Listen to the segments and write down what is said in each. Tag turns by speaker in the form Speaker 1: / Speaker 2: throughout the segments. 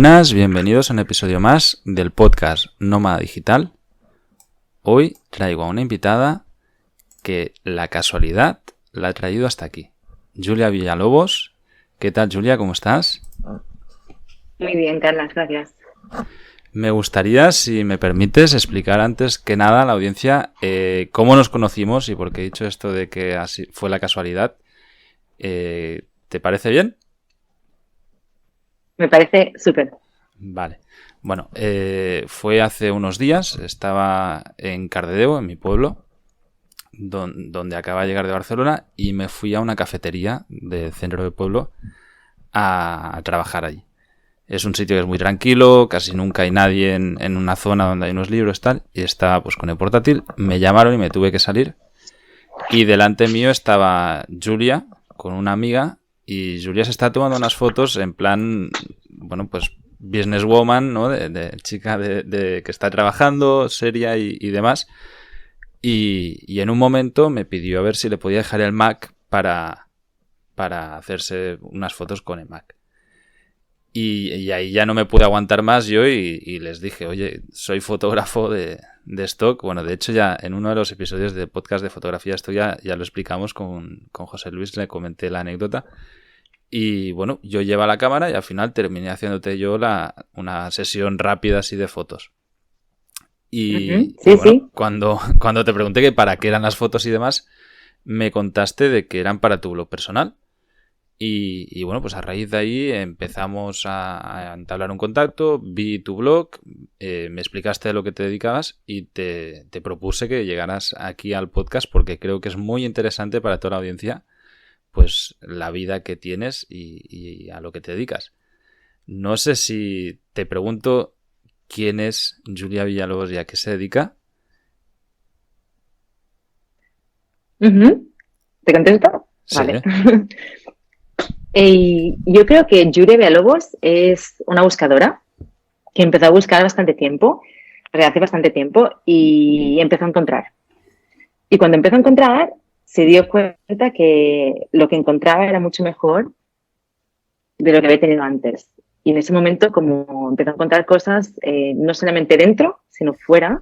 Speaker 1: Buenas, bienvenidos a un episodio más del podcast Nómada Digital. Hoy traigo a una invitada que la casualidad la ha traído hasta aquí. Julia Villalobos. ¿Qué tal, Julia? ¿Cómo estás?
Speaker 2: Muy bien, Carlas, gracias.
Speaker 1: Me gustaría, si me permites, explicar antes que nada a la audiencia cómo nos conocimos y por qué he dicho esto de que así fue la casualidad. ¿Te parece bien?
Speaker 2: Me parece súper.
Speaker 1: Vale. Bueno, fue hace unos días, estaba en Cardedeu, en mi pueblo, donde acaba de llegar de Barcelona, y me fui a una cafetería del centro del pueblo a trabajar allí. Es un sitio que es muy tranquilo, casi nunca hay nadie en una zona donde hay unos libros tal, y estaba pues con el portátil, me llamaron y me tuve que salir, y delante mío estaba Julia con una amiga, y Julia se está tomando unas fotos en plan, bueno, pues businesswoman, ¿no? De chica de que está trabajando, seria y demás. Y en un momento me pidió a ver si le podía dejar el Mac para hacerse unas fotos con el Mac. Y ahí ya no me pude aguantar más yo y les dije, oye, soy fotógrafo de stock. Bueno, de hecho ya en uno de los episodios de podcast de fotografía esto ya lo explicamos con José Luis, le comenté la anécdota. Y bueno, yo llevo la cámara y al final terminé haciéndote yo una sesión rápida así de fotos. Y,
Speaker 2: Sí,
Speaker 1: y bueno,
Speaker 2: sí.
Speaker 1: cuando te pregunté que para qué eran las fotos y demás, me contaste de que eran para tu blog personal. Y bueno, pues a raíz de ahí empezamos a entablar un contacto, vi tu blog, me explicaste a lo que te dedicabas y te propuse que llegaras aquí al podcast porque creo que es muy interesante para toda la audiencia pues la vida que tienes y a lo que te dedicas. No sé si te pregunto quién es Julia Villalobos y a qué se dedica.
Speaker 2: ¿Te contesto?
Speaker 1: Sí.
Speaker 2: Vale. Yo creo que Julia Villalobos es una buscadora que empezó a buscar hace bastante tiempo, y empezó a encontrar. Y cuando empezó a encontrar, se dio cuenta que lo que encontraba era mucho mejor de lo que había tenido antes. Y en ese momento, como empezó a encontrar cosas, no solamente dentro, sino fuera,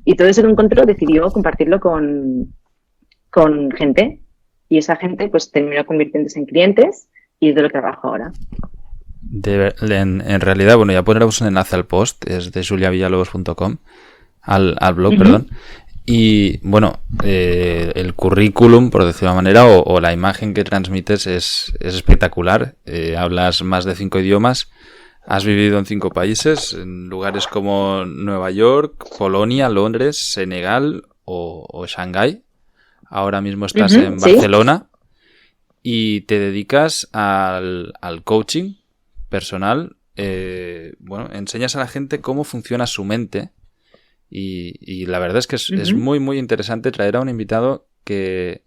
Speaker 2: y todo eso que encontró decidió compartirlo con gente, y esa gente pues terminó convirtiéndose en clientes y es de lo que trabajo ahora.
Speaker 1: En realidad, bueno, ya pondremos un enlace al post, es de juliavillalobos.com, al blog, perdón. Y bueno, el currículum, por decirlo de una manera, o la imagen que transmites es espectacular. Hablas más de 5 idiomas, has vivido en 5 países, en lugares como Nueva York, Polonia, Londres, Senegal o Shanghái. Ahora mismo estás en Barcelona, ¿sí? Y te dedicas al coaching personal. Bueno, enseñas a la gente cómo funciona su mente. Y la verdad es que es muy, muy interesante traer a un invitado que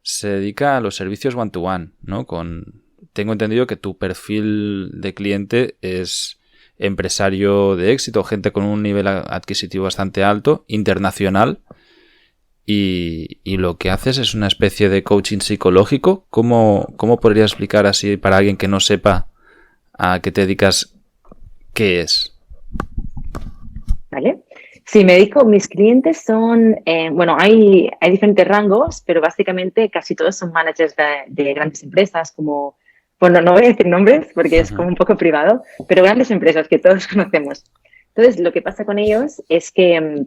Speaker 1: se dedica a los servicios one-to-one, ¿no? Tengo entendido que tu perfil de cliente es empresario de éxito, gente con un nivel adquisitivo bastante alto, internacional, y lo que haces es una especie de coaching psicológico. ¿Cómo podría explicar así para alguien que no sepa a qué te dedicas, qué es?
Speaker 2: Vale. Sí, me dedico, mis clientes son, bueno, hay diferentes rangos, pero básicamente casi todos son managers de grandes empresas, como, bueno, no voy a decir nombres porque es como un poco privado, pero grandes empresas que todos conocemos. Entonces, lo que pasa con ellos es que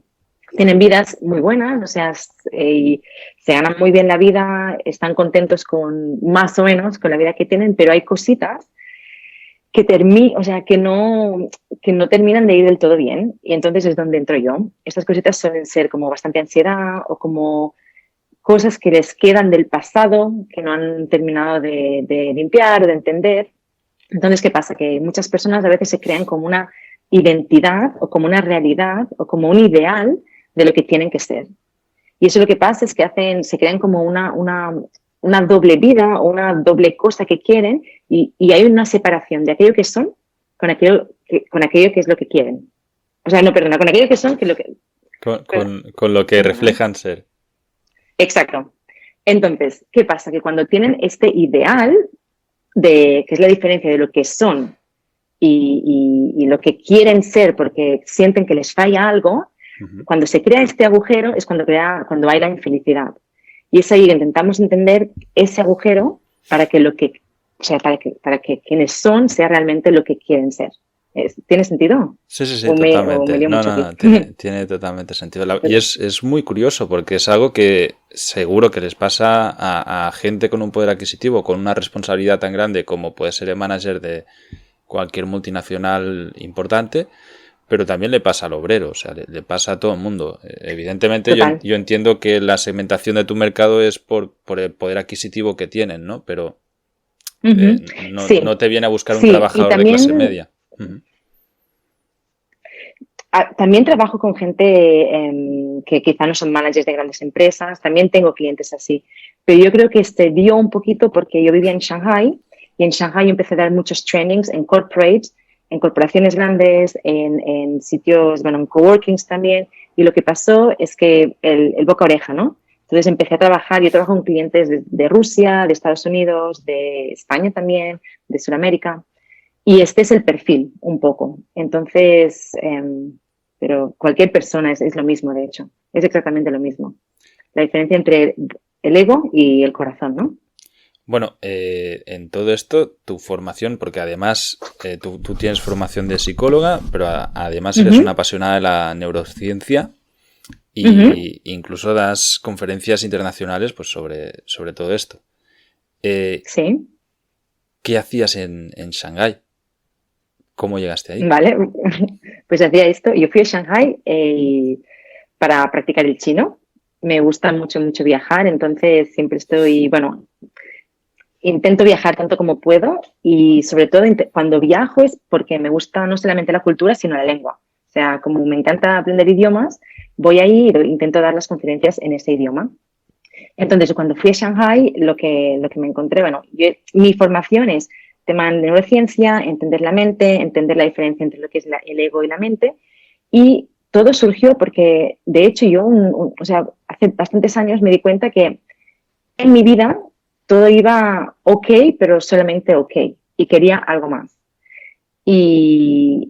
Speaker 2: tienen vidas muy buenas, o sea, se ganan muy bien la vida, están contentos más o menos con la vida que tienen, pero hay cositas que no terminan de ir del todo bien, y entonces es donde entro yo. Estas cositas suelen ser como bastante ansiedad o como cosas que les quedan del pasado, que no han terminado de limpiar o de entender. Entonces, ¿qué pasa? Que muchas personas a veces se crean como una identidad o como una realidad o como un ideal de lo que tienen que ser. Y eso lo que pasa es que se crean como una doble vida o una doble cosa que quieren, y hay una separación de aquello que son con aquello que es lo que quieren. O sea, no, perdona, con aquello que son que lo que...
Speaker 1: Con lo que reflejan ser.
Speaker 2: Exacto. Entonces, ¿qué pasa? Que cuando tienen este ideal que es la diferencia de lo que son y lo que quieren ser porque sienten que les falla algo, cuando se crea este agujero es cuando hay la infelicidad. Y es ahí que intentamos entender ese agujero para que para que quienes son sea realmente lo que quieren ser. ¿Tiene sentido?
Speaker 1: Sí, sí, sí,
Speaker 2: O me
Speaker 1: totalmente.
Speaker 2: lío
Speaker 1: No,
Speaker 2: mucho
Speaker 1: no,
Speaker 2: aquí.
Speaker 1: no, tiene totalmente sentido. Y es muy curioso porque es algo que seguro que les pasa a gente con un poder adquisitivo, con una responsabilidad tan grande como puede ser el manager de cualquier multinacional importante, pero también le pasa al obrero, o sea, le pasa a todo el mundo. Evidentemente
Speaker 2: Total.
Speaker 1: yo entiendo que la segmentación de tu mercado es por el poder adquisitivo que tienen, ¿no? Pero no
Speaker 2: Sí,
Speaker 1: te viene a buscar un
Speaker 2: sí. Y
Speaker 1: trabajador de clase
Speaker 2: también
Speaker 1: media. Ujú.
Speaker 2: También trabajo con gente que quizá no son managers de grandes empresas, también tengo clientes así, pero yo creo que este dio un poquito porque yo vivía en Shanghai y en Shanghai yo empecé a dar muchos trainings en corporates, en corporaciones grandes, en sitios, bueno, en coworkings también, y lo que pasó es que el boca a oreja, ¿no? Entonces empecé a trabajar, yo trabajo con clientes de Rusia, de Estados Unidos, de España también, de Sudamérica. Y este es el perfil, un poco. Entonces, pero cualquier persona es lo mismo, de hecho. Es exactamente lo mismo. La diferencia entre el ego y el corazón, ¿no?
Speaker 1: Bueno, en todo esto, tu formación, porque además tú tienes formación de psicóloga, pero además eres una apasionada de la neurociencia y incluso das conferencias internacionales pues, sobre todo esto.
Speaker 2: Sí,
Speaker 1: ¿Qué hacías en Shanghái? ¿Cómo llegaste ahí?
Speaker 2: vale. Pues hacía esto. Yo fui a Shanghai para practicar el chino. Me gusta mucho, mucho viajar, entonces siempre estoy, bueno, intento viajar tanto como puedo y sobre todo cuando viajo es porque me gusta no solamente la cultura, sino la lengua. O sea, como me encanta aprender idiomas, voy ahí y intento dar las conferencias en ese idioma. Entonces, cuando fui a Shanghai, lo que me encontré, bueno, mi formación es tema de neurociencia, entender la mente, entender la diferencia entre lo que es el ego y la mente. Y todo surgió porque, de hecho, yo, o sea, hace bastantes años me di cuenta que en mi vida todo iba ok, pero solamente ok. Y quería algo más. Y,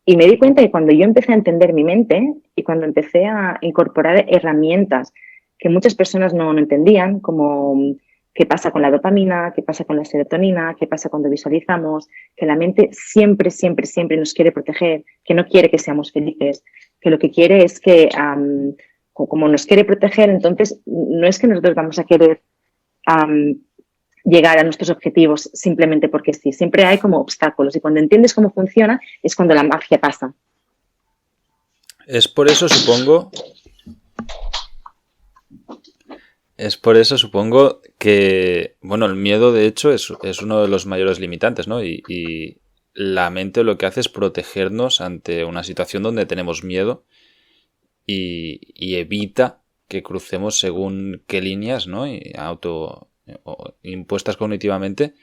Speaker 2: y me di cuenta que cuando yo empecé a entender mi mente y cuando empecé a incorporar herramientas que muchas personas no entendían, como qué pasa con la dopamina, qué pasa con la serotonina, qué pasa cuando visualizamos, que la mente siempre, siempre, siempre nos quiere proteger, que no quiere que seamos felices, que lo que quiere es que, como nos quiere proteger, entonces no es que nosotros vamos a querer um, llegar a nuestros objetivos simplemente porque sí. Siempre hay como obstáculos y cuando entiendes cómo funciona es cuando la magia pasa.
Speaker 1: Es por eso, supongo, que, bueno, el miedo de hecho es uno de los mayores limitantes, ¿no? Y la mente lo que hace es protegernos ante una situación donde tenemos miedo y evita que crucemos según qué líneas, ¿no? Impuestas cognitivamente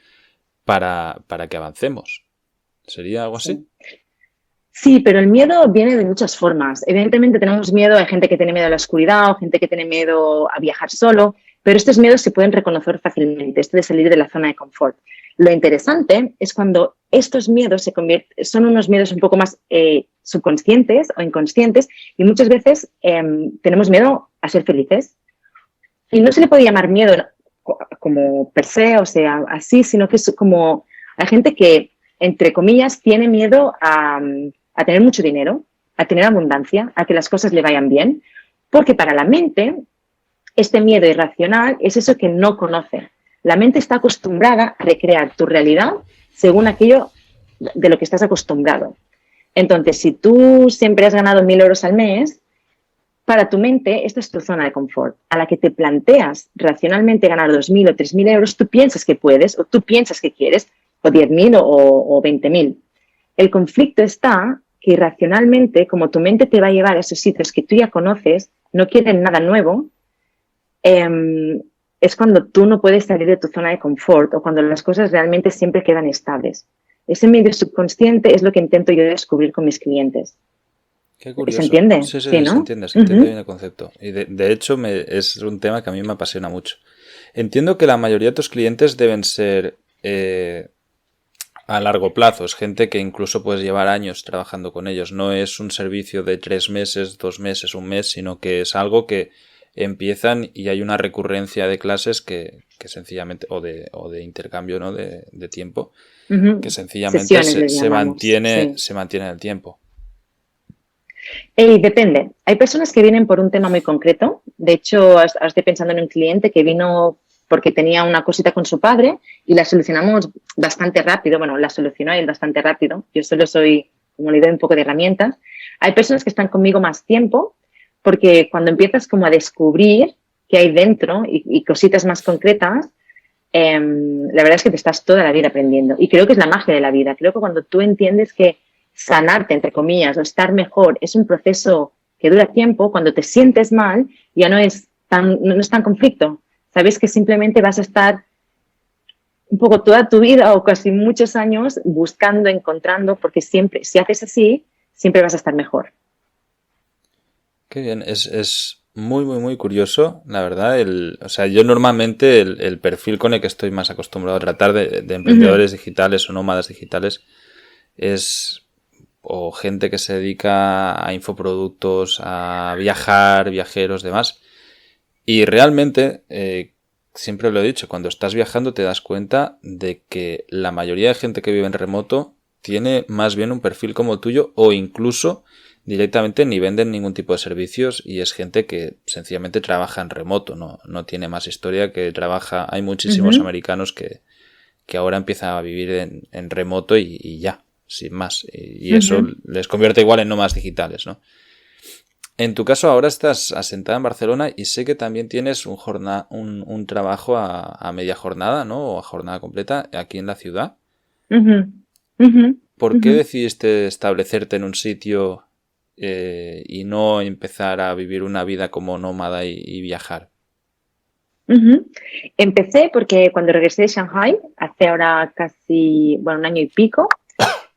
Speaker 1: para que avancemos. ¿Sería algo así?
Speaker 2: Sí. Sí, pero el miedo viene de muchas formas. Evidentemente tenemos miedo, hay gente que tiene miedo a la oscuridad o gente que tiene miedo a viajar solo, pero estos miedos se pueden reconocer fácilmente, esto de salir de la zona de confort. Lo interesante es cuando estos miedos son unos miedos un poco más subconscientes o inconscientes y muchas veces tenemos miedo a ser felices. Y no se le puede llamar miedo como per se, o sea, así, sino que es como hay gente que, entre comillas, tiene miedo a tener mucho dinero, a tener abundancia, a que las cosas le vayan bien, porque para la mente este miedo irracional es eso que no conoce. La mente está acostumbrada a recrear tu realidad según aquello de lo que estás acostumbrado. Entonces, si tú siempre has ganado 1.000 euros al mes, para tu mente, esta es tu zona de confort. A la que te planteas racionalmente ganar 2.000 o 3.000 euros, tú piensas que puedes, o tú piensas que quieres, o 10.000 o 20.000. El conflicto está que racionalmente, como tu mente te va a llevar a esos sitios que tú ya conoces, no quieren nada nuevo, es cuando tú no puedes salir de tu zona de confort o cuando las cosas realmente siempre quedan estables. Ese medio subconsciente es lo que intento yo descubrir con mis clientes.
Speaker 1: Qué
Speaker 2: ¿Se
Speaker 1: curioso.
Speaker 2: entiende?
Speaker 1: Sí, sí,
Speaker 2: Sí,
Speaker 1: sí,
Speaker 2: ¿no?
Speaker 1: se entiende bien el concepto. Y de hecho es un tema que a mí me apasiona mucho. Entiendo que la mayoría de tus clientes deben ser a largo plazo. Es gente que incluso puedes llevar años trabajando con ellos. No es un servicio de 3 meses, 2 meses, un mes, sino que es algo que empiezan y hay una recurrencia de clases que sencillamente, o de intercambio, ¿no? de tiempo, que sencillamente
Speaker 2: Sesiones les
Speaker 1: se
Speaker 2: llamamos,
Speaker 1: mantiene,
Speaker 2: sí.
Speaker 1: se mantiene en el tiempo.
Speaker 2: Depende. Hay personas que vienen por un tema muy concreto. De hecho, ahora estoy pensando en un cliente que vino porque tenía una cosita con su padre y la solucionamos bastante rápido. Bueno, la solucionó él bastante rápido. Yo solo soy, como le doy un poco de herramientas. Hay personas que están conmigo más tiempo porque cuando empiezas como a descubrir qué hay dentro y cositas más concretas, la verdad es que te estás toda la vida aprendiendo. Y creo que es la magia de la vida. Creo que cuando tú entiendes que sanarte, entre comillas, o estar mejor es un proceso que dura tiempo, cuando te sientes mal ya no es tan conflicto. Sabes que simplemente vas a estar un poco toda tu vida o casi muchos años buscando, encontrando, porque siempre, si haces así, siempre vas a estar mejor.
Speaker 1: Qué bien, es muy, muy, muy curioso, la verdad. O sea, yo normalmente el perfil con el que estoy más acostumbrado a tratar de emprendedores digitales o nómadas digitales es o gente que se dedica a infoproductos, a viajar, viajeros, demás. Y realmente, siempre lo he dicho, cuando estás viajando te das cuenta de que la mayoría de gente que vive en remoto tiene más bien un perfil como tuyo o incluso directamente ni venden ningún tipo de servicios y es gente que sencillamente trabaja en remoto, no tiene más historia que trabaja. Hay muchísimos americanos que ahora empiezan a vivir en remoto y ya, sin más. Y eso les convierte igual en nómadas digitales, ¿no? En tu caso ahora estás asentada en Barcelona y sé que también tienes un trabajo a media jornada, ¿no? O a jornada completa aquí en la ciudad. ¿Por qué decidiste establecerte en un sitio y no empezar a vivir una vida como nómada y viajar?
Speaker 2: Empecé porque cuando regresé de Shanghai, hace ahora casi, bueno, un año y pico,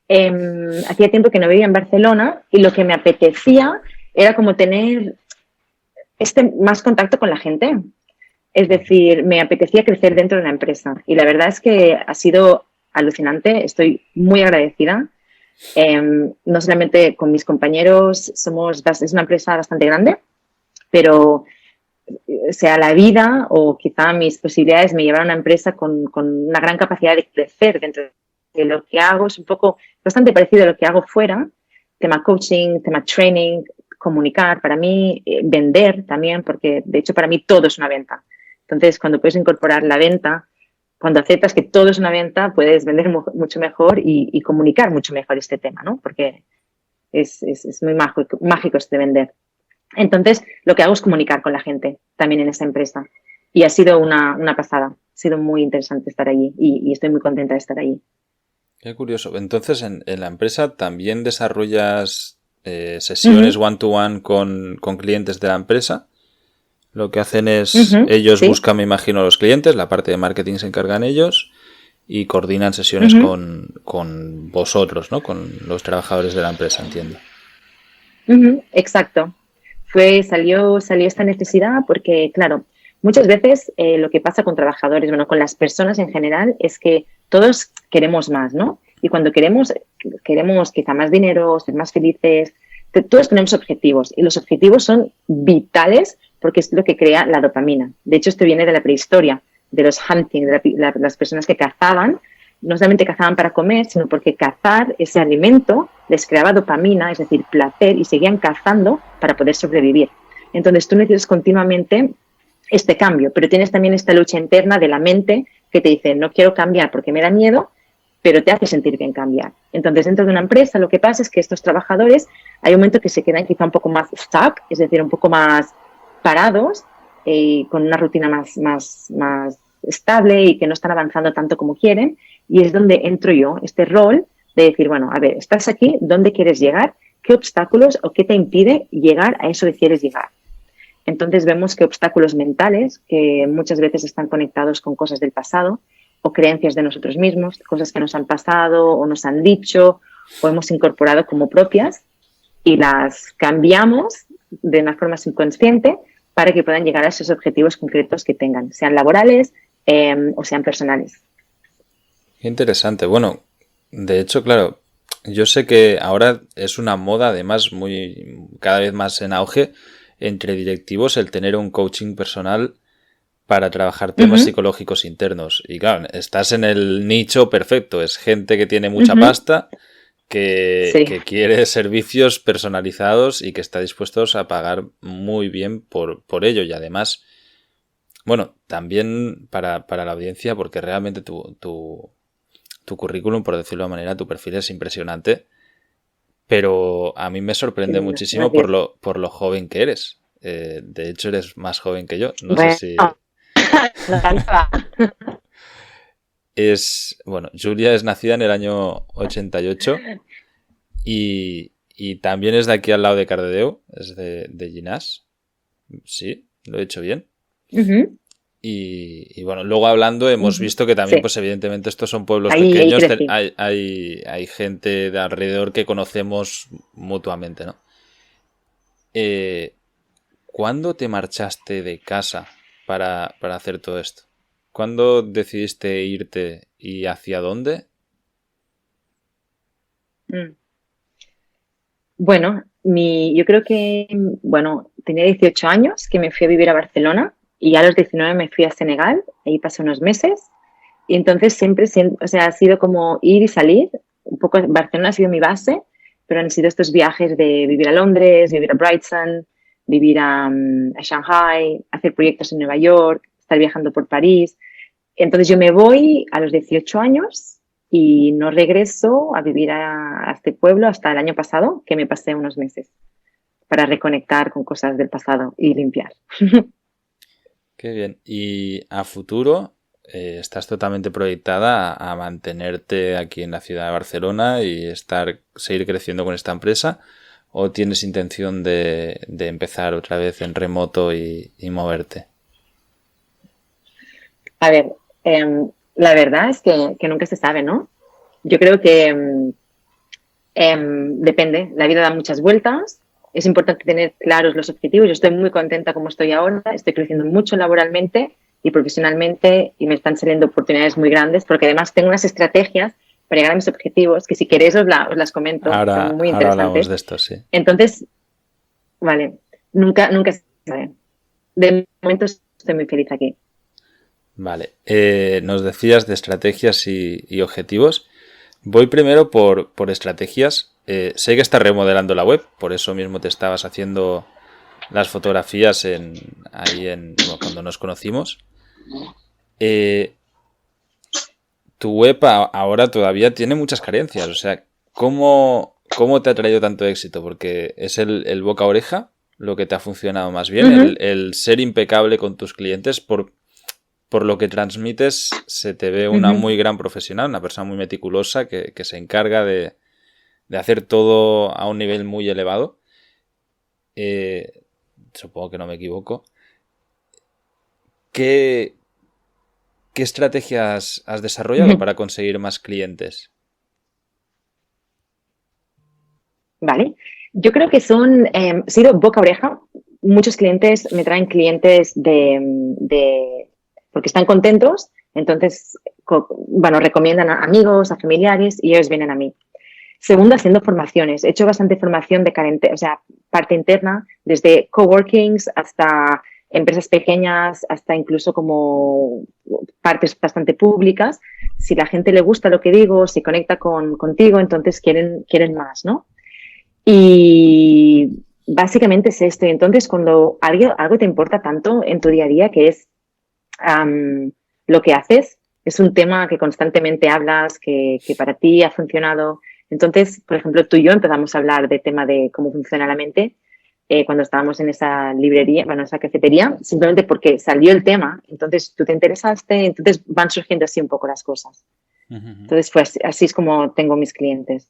Speaker 2: hacía tiempo que no vivía en Barcelona y lo que me apetecía era como tener más contacto con la gente. Es decir, me apetecía crecer dentro de una empresa y la verdad es que ha sido alucinante. Estoy muy agradecida. No solamente con mis compañeros, es una empresa bastante grande, pero sea la vida o quizá mis posibilidades me llevaron a una empresa con una gran capacidad de crecer dentro de lo que hago. Es un poco bastante parecido a lo que hago fuera, tema coaching, tema training, comunicar, para mí vender también, porque de hecho para mí todo es una venta. Entonces, cuando puedes incorporar la venta, cuando aceptas que todo es una venta, puedes vender mucho mejor y comunicar mucho mejor este tema, ¿no? Porque es muy mágico este vender. Entonces, lo que hago es comunicar con la gente también en esa empresa. Y ha sido una pasada. Ha sido muy interesante estar allí y estoy muy contenta de estar allí.
Speaker 1: Qué curioso. Entonces, en la empresa también desarrollas sesiones one-to-one con clientes de la empresa. Lo que hacen es, ellos
Speaker 2: sí.
Speaker 1: buscan, me imagino, a los clientes, la parte de marketing se encargan ellos y coordinan sesiones con vosotros, ¿no? Con los trabajadores de la empresa, entiendo.
Speaker 2: Exacto. Salió esta necesidad porque, claro, muchas veces lo que pasa con trabajadores, bueno, con las personas en general, es que todos queremos más, ¿no? Y cuando queremos quizá más dinero, ser más felices, todos tenemos objetivos y los objetivos son vitales porque es lo que crea la dopamina. De hecho, esto viene de la prehistoria, de los hunting, de las personas que cazaban. No solamente cazaban para comer, sino porque cazar, ese alimento, les creaba dopamina, es decir, placer, y seguían cazando para poder sobrevivir. Entonces tú necesitas continuamente este cambio, pero tienes también esta lucha interna de la mente que te dice, no quiero cambiar porque me da miedo, pero te hace sentir bien cambiar. Entonces, dentro de una empresa lo que pasa es que estos trabajadores hay un momento que se quedan quizá un poco más stuck, es decir, un poco más parados, con una rutina más estable y que no están avanzando tanto como quieren, y es donde entro yo, este rol de decir, bueno, a ver, estás aquí, ¿dónde quieres llegar? ¿Qué obstáculos o qué te impide llegar a eso que quieres llegar? Entonces vemos que obstáculos mentales, que muchas veces están conectados con cosas del pasado o creencias de nosotros mismos, cosas que nos han pasado o nos han dicho o hemos incorporado como propias y las cambiamos de una forma subconsciente para que puedan llegar a esos objetivos concretos que tengan, sean laborales o sean personales.
Speaker 1: Qué interesante. Bueno, De hecho, claro, yo sé que ahora es una moda, además, cada vez más en auge entre directivos el tener un coaching personal para trabajar temas
Speaker 2: Ujú,
Speaker 1: psicológicos internos. Y claro, estás en el nicho perfecto. Es gente que tiene mucha
Speaker 2: ujú.
Speaker 1: pasta,
Speaker 2: Sí,
Speaker 1: que quiere servicios personalizados y que está dispuestos a pagar muy bien por ello. Y además, bueno, también para la audiencia, porque realmente tu currículum, por decirlo de una manera, tu perfil es impresionante, pero a mí me
Speaker 2: qué
Speaker 1: sorprende
Speaker 2: lindo,
Speaker 1: muchísimo
Speaker 2: gracias.
Speaker 1: por lo joven que eres. De hecho, eres más joven que yo. No sé
Speaker 2: Bueno,
Speaker 1: si
Speaker 2: no tanto.
Speaker 1: bueno, Julia es nacida en el año 88 y también es de aquí al lado de Cardedeu, es de Llinars. Sí, lo he hecho bien.
Speaker 2: Ujú,
Speaker 1: Y bueno, luego hablando hemos
Speaker 2: ujú.
Speaker 1: visto que también,
Speaker 2: Sí,
Speaker 1: pues evidentemente estos son pueblos
Speaker 2: ahí
Speaker 1: pequeños,
Speaker 2: crecí.
Speaker 1: hay gente de alrededor que conocemos mutuamente, ¿no? Eh, ¿Cuándo te marchaste de casa para hacer todo esto? ¿Cuándo decidiste irte y hacia dónde?
Speaker 2: Mm. Bueno, yo creo que, bueno, tenía 18 años que me fui a vivir a Barcelona y a los 19 me fui a Senegal, ahí pasé unos meses y entonces o sea, ha sido como ir y salir, un poco Barcelona ha sido mi base, pero han sido estos viajes de vivir a Londres, vivir a Brighton, vivir a Shanghai, hacer proyectos en Nueva York, estar viajando por París. Entonces yo me voy a los 18 años y no regreso a vivir a este pueblo hasta el año pasado, que me pasé unos meses para reconectar con cosas del pasado y limpiar.
Speaker 1: Qué bien. Y a futuro, ¿estás totalmente proyectada a mantenerte aquí en la ciudad de Barcelona y seguir creciendo con esta empresa? ¿O tienes intención de empezar otra vez en remoto y moverte?
Speaker 2: A ver, la verdad es que nunca se sabe, ¿no? Yo creo que depende, la vida da muchas vueltas, es importante tener claros los objetivos. Yo estoy muy contenta como estoy ahora, estoy creciendo mucho laboralmente y profesionalmente y me están saliendo oportunidades muy grandes porque además tengo unas estrategias para llegar a mis objetivos que si queréis os las comento, son muy
Speaker 1: Ahora hablamos
Speaker 2: interesantes.
Speaker 1: de esto, sí.
Speaker 2: Entonces, vale, nunca se sabe. De momento estoy muy feliz aquí.
Speaker 1: Vale. Nos decías de estrategias y objetivos. Voy primero por estrategias. Sé que estás remodelando la web, por eso mismo te estabas haciendo las fotografías bueno, cuando nos conocimos. Eh, Tu web ahora todavía tiene muchas carencias. O sea, ¿cómo te ha traído tanto éxito? Porque es el boca a oreja lo que te ha funcionado más bien,
Speaker 2: Uh -huh,
Speaker 1: el ser impecable con tus clientes por lo que transmites, se te ve
Speaker 2: uh
Speaker 1: una
Speaker 2: -huh.
Speaker 1: muy gran profesional, una persona muy meticulosa que se encarga de hacer todo a un nivel muy elevado. Eh, Supongo que no me equivoco. ¿Qué, qué estrategias has
Speaker 2: Uh
Speaker 1: desarrollado
Speaker 2: -huh.
Speaker 1: para conseguir más clientes?
Speaker 2: Vale. Yo creo que ha sido boca a oreja. Muchos clientes me traen clientes porque están contentos, entonces, bueno, recomiendan a amigos, a familiares y ellos vienen a mí. Segundo, haciendo formaciones. He hecho bastante formación o sea, parte interna, desde coworkings hasta empresas pequeñas, hasta incluso como partes bastante públicas. Si la gente le gusta lo que digo, si conecta contigo, entonces quieren más, ¿no? Y básicamente es esto. Y entonces, cuando algo te importa tanto en tu día a día, que es lo que haces, es un tema que constantemente hablas, que para ti ha funcionado. Entonces, por ejemplo, tú y yo empezamos a hablar del tema de cómo funciona la mente cuando estábamos en esa librería, bueno, esa cafetería, simplemente porque salió el tema. Entonces, tú te interesaste, entonces van surgiendo así un poco las cosas. Entonces, pues así es como tengo mis clientes.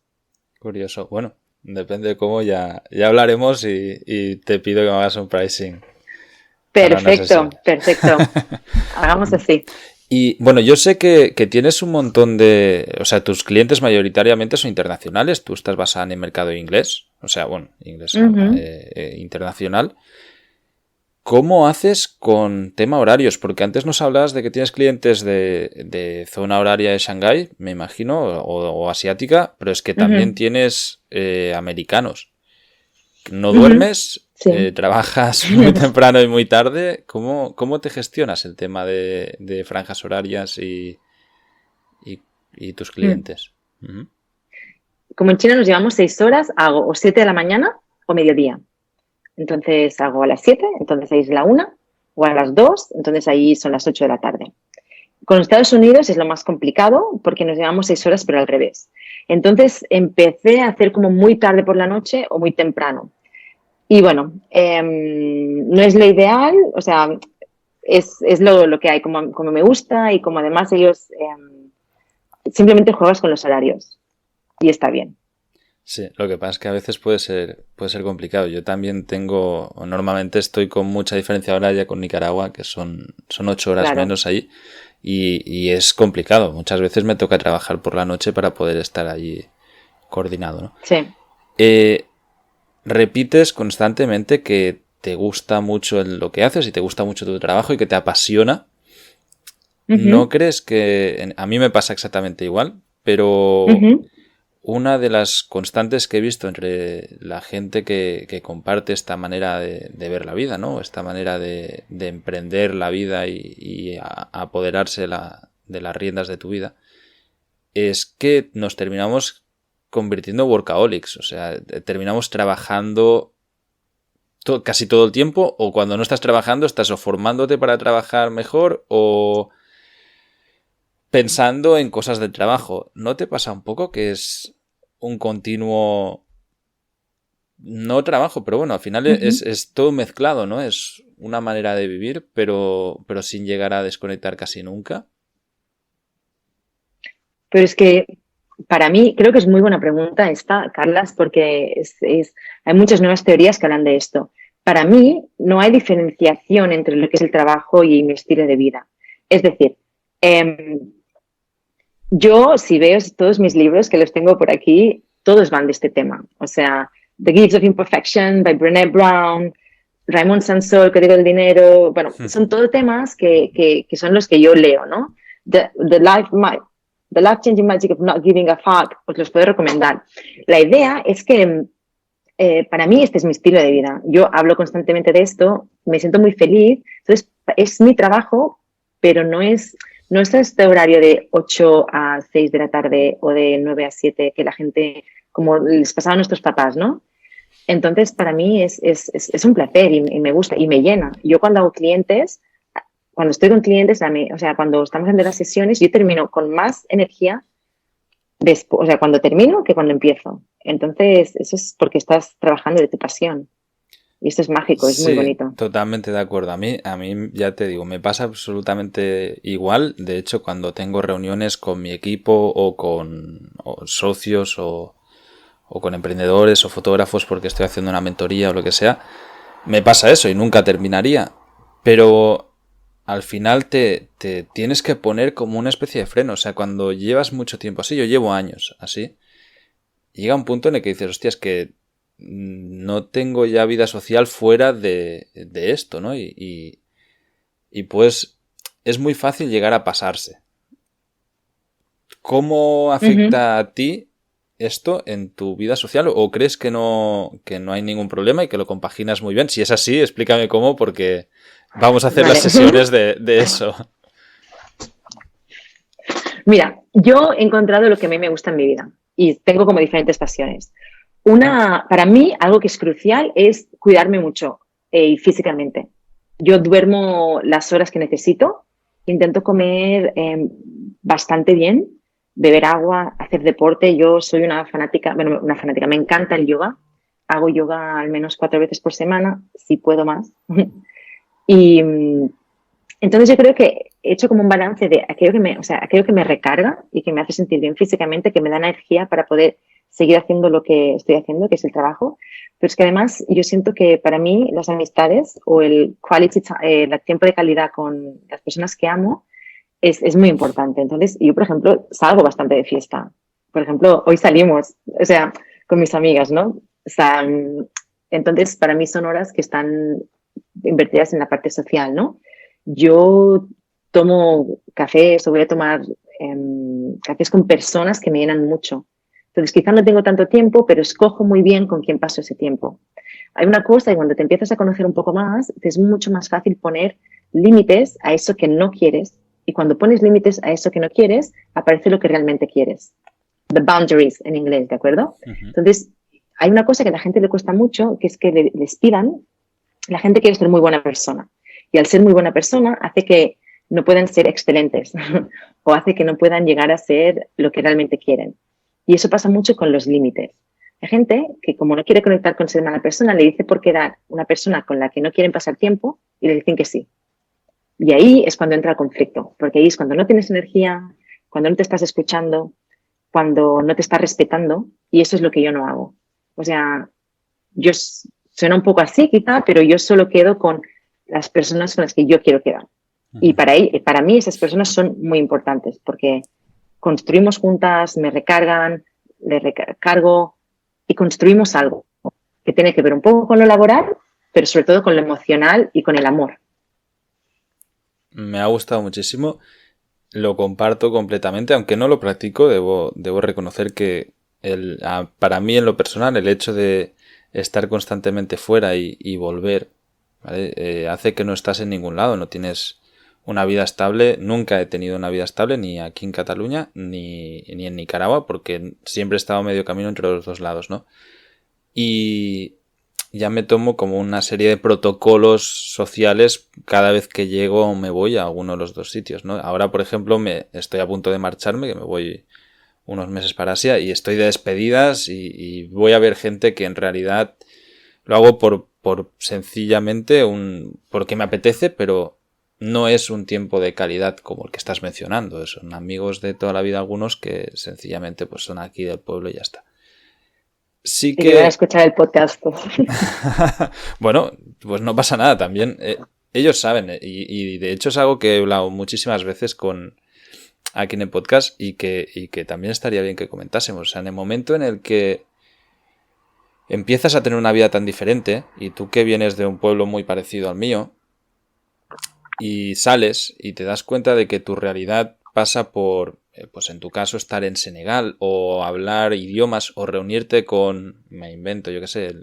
Speaker 1: Curioso. Bueno, depende de cómo ya hablaremos y te pido que me hagas un pricing para una sesión.
Speaker 2: Perfecto, perfecto. Hagamos así.
Speaker 1: Y bueno, yo sé que tienes un montón o sea, tus clientes mayoritariamente son internacionales, tú estás basada en el mercado inglés, o sea, bueno, inglés
Speaker 2: Uh -huh.
Speaker 1: internacional. ¿Cómo haces con tema horarios? Porque antes nos hablabas de que tienes clientes de zona horaria de Shanghái, me imagino, o asiática, pero es que también
Speaker 2: Ujú,
Speaker 1: tienes americanos. ¿No
Speaker 2: ujú,
Speaker 1: duermes?
Speaker 2: sí.
Speaker 1: ¿Trabajas muy temprano y muy tarde? ¿Cómo te gestionas el tema de franjas horarias y, y tus
Speaker 2: Mm.
Speaker 1: clientes? Ujú.
Speaker 2: Como en China nos llevamos 6 horas, hago o 7 de la mañana o mediodía. Entonces hago a las 7, entonces ahí es la 1, o a las 2, entonces ahí son las 8 de la tarde. Con Estados Unidos es lo más complicado porque nos llevamos 6 horas, pero al revés. Entonces empecé a hacer como muy tarde por la noche o muy temprano. Y bueno, no es lo ideal, o sea, es lo que hay, como me gusta y como además ellos simplemente juegas con los horarios y está bien.
Speaker 1: Sí, lo que pasa es que a veces puede ser complicado. Yo también normalmente estoy con mucha diferencia horaria con Nicaragua, que son 8 horas
Speaker 2: Claro,
Speaker 1: menos ahí, y es complicado. Muchas veces me toca trabajar por la noche para poder estar allí coordinado, ¿no?
Speaker 2: sí.
Speaker 1: Eh, Repites constantemente que te gusta mucho lo que haces y te gusta mucho tu trabajo y que te apasiona. ¿No
Speaker 2: Ujú,
Speaker 1: crees que a mí me pasa exactamente igual? Pero
Speaker 2: ujú,
Speaker 1: una de las constantes que he visto entre la gente que comparte esta manera de ver la vida, ¿no? Esta manera de emprender la vida y apoderarse de las riendas de tu vida, es que nos terminamos convirtiendo en workaholics. O sea, terminamos trabajando casi todo el tiempo, o cuando no estás trabajando estás o formándote para trabajar mejor o pensando en cosas del trabajo. ¿No te pasa un poco que es un continuo, no trabajo, pero bueno, al final es,
Speaker 2: ujú.
Speaker 1: es todo mezclado, ¿no? Es una manera de vivir, pero sin llegar a desconectar casi nunca?
Speaker 2: Pero es que para mí creo que es muy buena pregunta esta, Carlas, porque hay muchas nuevas teorías que hablan de esto. Para mí no hay diferenciación entre lo que es el trabajo y mi estilo de vida. Es decir, eh, yo si veo todos mis libros, que los tengo por aquí, todos van de este tema. O sea, The Gifts of Imperfection by Brené Brown, Raymond Sansol, el Código del Dinero, bueno, son todos temas que son los que yo leo, ¿no? The Life, The Life Changing Magic of Not Giving a Fuck, os los puedo recomendar. La idea es que para mí este es mi estilo de vida. Yo hablo constantemente de esto, me siento muy feliz, entonces es mi trabajo, pero no es este horario de 8 a 6 de la tarde o de 9 a 7 que la gente, como les pasaba a nuestros papás, ¿no? Entonces, para mí es un placer y me gusta y me llena. Yo cuando hago clientes, cuando estoy con clientes, o sea, cuando estamos en las sesiones, yo termino con más energía después, o sea, cuando termino que cuando empiezo. Entonces, eso es porque estás trabajando de tu pasión. Y esto es mágico, es muy
Speaker 1: Sí,
Speaker 2: bonito.
Speaker 1: totalmente de acuerdo. A mí ya te digo, me pasa absolutamente igual. De hecho, cuando tengo reuniones con mi equipo o con socios o con emprendedores o fotógrafos porque estoy haciendo una mentoría o lo que sea, me pasa eso y nunca terminaría. Pero al final te tienes que poner como una especie de freno. O sea, cuando llevas mucho tiempo así, yo llevo años así, llega un punto en el que dices, hostia, es que no tengo ya vida social fuera de esto, ¿no? Y pues es muy fácil llegar a pasarse. ¿Cómo
Speaker 2: Uh -huh.
Speaker 1: afecta a ti esto en tu vida social? ¿O crees que no hay ningún problema y que lo compaginas muy bien? Si es así, explícame cómo, porque vamos a hacer las
Speaker 2: Vale.
Speaker 1: sesiones de eso.
Speaker 2: Mira, yo he encontrado lo que a mí me gusta en mi vida y tengo como diferentes pasiones. Para mí, algo que es crucial es cuidarme mucho físicamente. Yo duermo las horas que necesito, intento comer bastante bien, beber agua, hacer deporte. Yo soy una fanática, me encanta el yoga. Hago yoga al menos 4 veces por semana, si puedo más. Y entonces yo creo que he hecho como un balance de aquello que me recarga y que me hace sentir bien físicamente, que me da energía para poder seguir haciendo lo que estoy haciendo, que es el trabajo. Pero es que además yo siento que para mí las amistades o el tiempo de calidad con las personas que amo es muy importante. Entonces yo, por ejemplo, salgo bastante de fiesta. Por ejemplo, hoy salimos, o sea, con mis amigas, ¿no? O sea, entonces para mí son horas que están invertidas en la parte social, ¿no? Yo tomo cafés o voy a tomar cafés con personas que me llenan mucho. Entonces, quizá no tengo tanto tiempo, pero escojo muy bien con quién paso ese tiempo. Hay una cosa, y cuando te empiezas a conocer un poco más, te es mucho más fácil poner límites a eso que no quieres. Y cuando pones límites a eso que no quieres, aparece lo que realmente quieres. The boundaries en inglés, ¿de acuerdo?
Speaker 1: Ujú.
Speaker 2: Entonces, hay una cosa que a la gente le cuesta mucho, que es que les pidan, la gente quiere ser muy buena persona. Y al ser muy buena persona, hace que no puedan ser excelentes o hace que no puedan llegar a ser lo que realmente quieren. Y eso pasa mucho con los límites. Hay gente que, como no quiere conectar con ser mala persona, le dice por quedar una persona con la que no quieren pasar tiempo y le dicen que sí. Y ahí es cuando entra el conflicto, porque ahí es cuando no tienes energía, cuando no te estás escuchando, cuando no te estás respetando, y eso es lo que yo no hago. O sea, suena un poco así quizá, pero yo solo quedo con las personas con las que yo quiero quedar. Y para mí esas personas son muy importantes, porque construimos juntas, me recargan, le recargo y construimos algo que tiene que ver un poco con lo laboral, pero sobre todo con lo emocional y con el amor.
Speaker 1: Me ha gustado muchísimo. Lo comparto completamente, aunque no lo practico, debo reconocer que para mí en lo personal el hecho de estar constantemente fuera y volver, ¿vale? Hace que no estás en ningún lado, no tienes una vida estable. Nunca he tenido una vida estable ni aquí en Cataluña ni en Nicaragua, porque siempre he estado medio camino entre los dos lados, ¿no? Y ya me tomo como una serie de protocolos sociales cada vez que llego o me voy a alguno de los dos sitios, ¿no? Ahora, por ejemplo, estoy a punto de marcharme, que me voy unos meses para Asia y estoy de despedidas y voy a ver gente que en realidad lo hago por sencillamente porque me apetece, pero no es un tiempo de calidad como el que estás mencionando. Son amigos de toda la vida algunos que sencillamente pues son aquí del pueblo y ya está. Sí
Speaker 2: Y que van a
Speaker 1: que
Speaker 2: escuchar el podcast.
Speaker 1: bueno, pues no pasa nada también. Ellos saben, y de hecho es algo que he hablado muchísimas veces aquí en el podcast y que también estaría bien que comentásemos. O sea, en el momento en el que empiezas a tener una vida tan diferente, y tú que vienes de un pueblo muy parecido al mío, y sales y te das cuenta de que tu realidad pasa por, pues en tu caso, estar en Senegal o hablar idiomas o reunirte con, me invento, yo qué sé,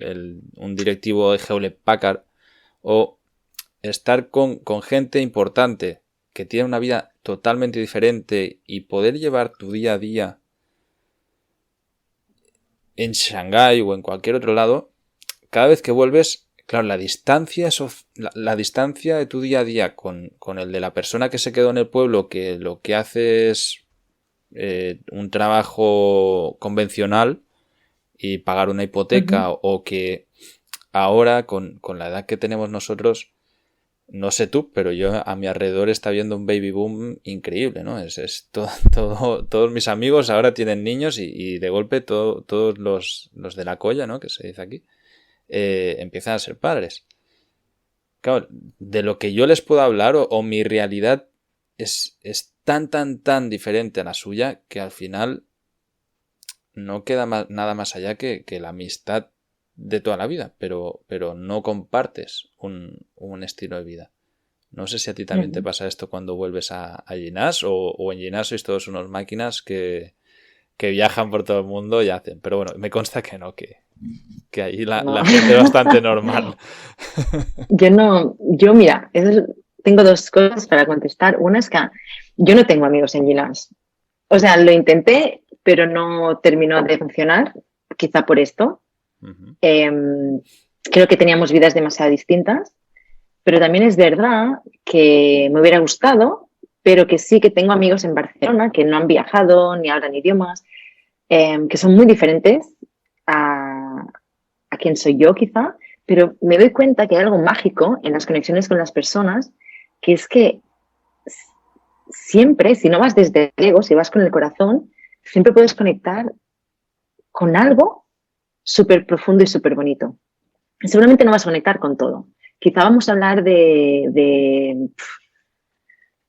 Speaker 1: un directivo de Hewlett Packard o estar con gente importante que tiene una vida totalmente diferente y poder llevar tu día a día en Shanghái o en cualquier otro lado, cada vez que vuelves, claro, la distancia de tu día a día con el de la persona que se quedó en el pueblo, que lo que hace es un trabajo convencional y pagar una hipoteca, o que ahora con la edad que tenemos nosotros, no sé tú, pero yo a mi alrededor está viendo un baby boom increíble, ¿no? Es todos mis amigos ahora tienen niños y de golpe todos los de la colla, ¿no? Que se dice aquí, empiezan a ser padres. Claro, de lo que yo les puedo hablar o mi realidad es tan diferente a la suya que al final no queda nada más allá que la amistad de toda la vida, pero no compartes un estilo de vida. No sé si a ti también te pasa esto cuando vuelves a Ginás o en Ginás sois todos unos máquinas que viajan por todo el mundo y hacen. Pero bueno, me consta que no, que ahí la gente es bastante normal.
Speaker 2: Mira, tengo dos cosas para contestar. Una es que yo no tengo amigos en Gilas. O sea, lo intenté, pero no terminó de funcionar, quizá por esto.
Speaker 1: Uh-huh.
Speaker 2: Creo que teníamos vidas demasiado distintas, pero también es verdad que me hubiera gustado, pero que sí que tengo amigos en Barcelona que no han viajado ni hablan idiomas, que son muy diferentes a quien soy yo quizá, pero me doy cuenta que hay algo mágico en las conexiones con las personas, que es que siempre, si no vas desde el ego, si vas con el corazón, siempre puedes conectar con algo súper profundo y súper bonito. Seguramente no vas a conectar con todo. Quizá vamos a hablar de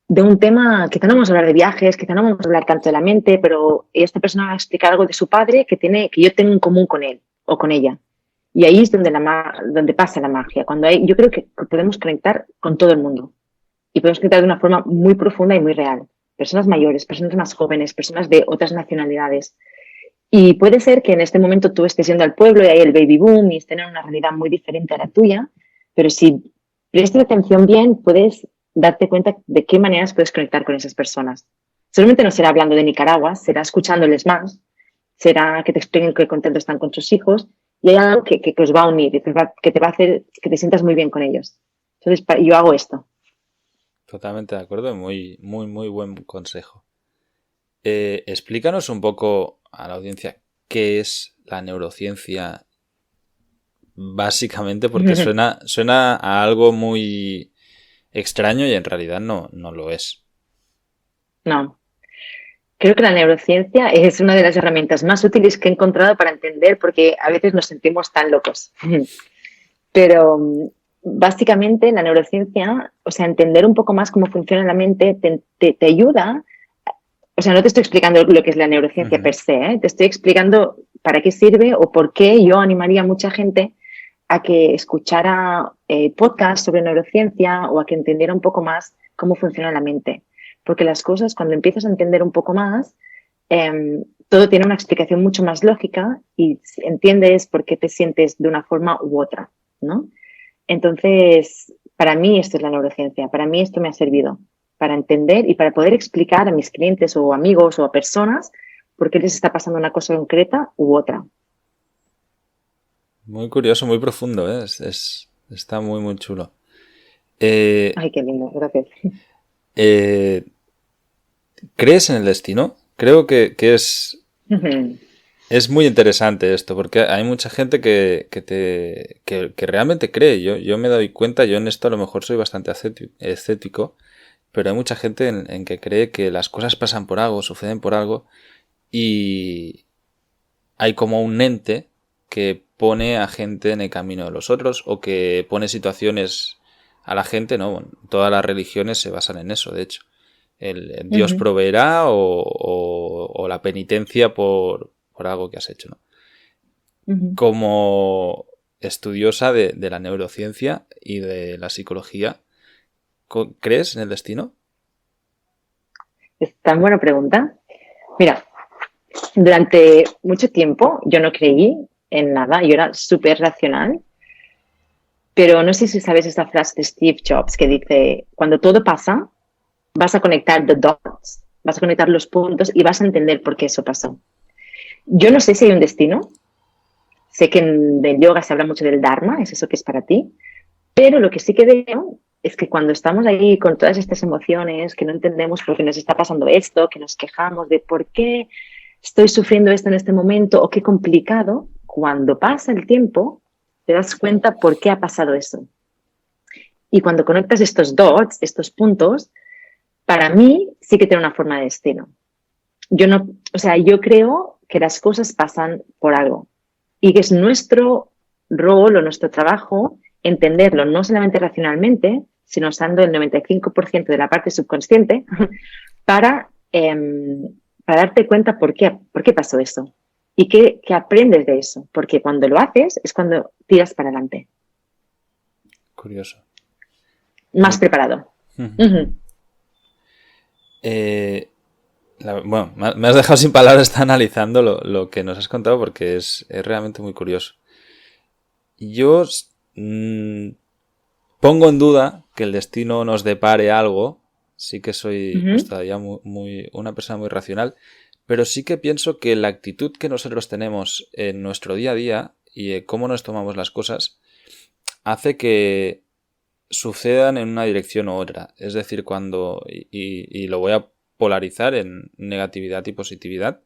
Speaker 2: un tema, quizá no vamos a hablar de viajes, quizá no vamos a hablar tanto de la mente, pero esta persona va a explicar algo de su padre que yo tengo en común con él o con ella. Y ahí es donde pasa la magia. Yo creo que podemos conectar con todo el mundo y podemos conectar de una forma muy profunda y muy real. Personas mayores, personas más jóvenes, personas de otras nacionalidades. Y puede ser que en este momento tú estés yendo al pueblo y hay el baby boom y estén en una realidad muy diferente a la tuya, pero si prestas atención bien, puedes darte cuenta de qué maneras puedes conectar con esas personas. Seguramente no será hablando de Nicaragua, será escuchándoles más, será que te expliquen qué contentos están con sus hijos y hay algo que os va a unir, que te va a hacer que te sientas muy bien con ellos. Entonces, yo hago esto.
Speaker 1: Totalmente de acuerdo, muy, muy, muy buen consejo. Explícanos un poco a la audiencia qué es la neurociencia, básicamente, porque suena a algo muy extraño y en realidad no lo es.
Speaker 2: No. Creo que la neurociencia es una de las herramientas más útiles que he encontrado para entender, porque a veces nos sentimos tan locos. Pero básicamente la neurociencia, o sea, entender un poco más cómo funciona la mente, te ayuda. O sea, no te estoy explicando lo que es la neurociencia per se, ¿eh? Te estoy explicando para qué sirve o por qué yo animaría a mucha gente a que escuchara podcasts sobre neurociencia o a que entendiera un poco más cómo funciona la mente. Porque las cosas, cuando empiezas a entender un poco más, todo tiene una explicación mucho más lógica y entiendes por qué te sientes de una forma u otra, ¿no? Entonces, para mí esto es la neurociencia, para mí esto me ha servido para entender y para poder explicar a mis clientes o amigos o a personas por qué les está pasando una cosa concreta u otra.
Speaker 1: Muy curioso, muy profundo, ¿eh? Está muy, muy chulo.
Speaker 2: Ay, qué lindo, gracias.
Speaker 1: ¿Crees en el destino? Creo que es muy interesante esto, porque hay mucha gente que realmente cree. Yo me doy cuenta, yo en esto a lo mejor soy bastante escéptico, pero hay mucha gente en que cree que las cosas pasan por algo, suceden por algo, y hay como un ente que pone a gente en el camino de los otros, o que pone situaciones a la gente, ¿no? Bueno, todas las religiones se basan en eso, de hecho. El Dios proveerá o la penitencia por algo que has hecho, ¿no? Como estudiosa de la neurociencia y de la psicología, ¿crees en el destino?
Speaker 2: Es tan buena pregunta. Mira, durante mucho tiempo yo no creí en nada, yo era súper racional, pero no sé si sabes esta frase de Steve Jobs que dice, cuando todo pasa, vas a conectar the dots, vas a conectar los puntos y vas a entender por qué eso pasó. Yo no sé si hay un destino, sé que en el yoga se habla mucho del Dharma, es eso que es para ti, pero lo que sí que veo es que cuando estamos ahí con todas estas emociones, que no entendemos por qué nos está pasando esto, que nos quejamos de por qué estoy sufriendo esto en este momento o qué complicado, cuando pasa el tiempo te das cuenta por qué ha pasado eso. Y cuando conectas estos dots, estos puntos, para mí sí que tiene una forma de destino. Yo creo que las cosas pasan por algo y que es nuestro rol o nuestro trabajo entenderlo no solamente racionalmente, sino usando el 95% de la parte subconsciente para, para darte cuenta por qué pasó eso y qué aprendes de eso, porque cuando lo haces es cuando tiras para adelante.
Speaker 1: Curioso.
Speaker 2: Más preparado.
Speaker 1: Bueno, me has dejado sin palabras, está analizando lo que nos has contado porque es realmente muy curioso. Yo pongo en duda que el destino nos depare algo. Sí que soy pues, todavía una persona muy racional, pero sí que pienso que la actitud que nosotros tenemos en nuestro día a día y cómo nos tomamos las cosas hace que sucedan en una dirección u otra. Es decir, y lo voy a polarizar en negatividad y positividad.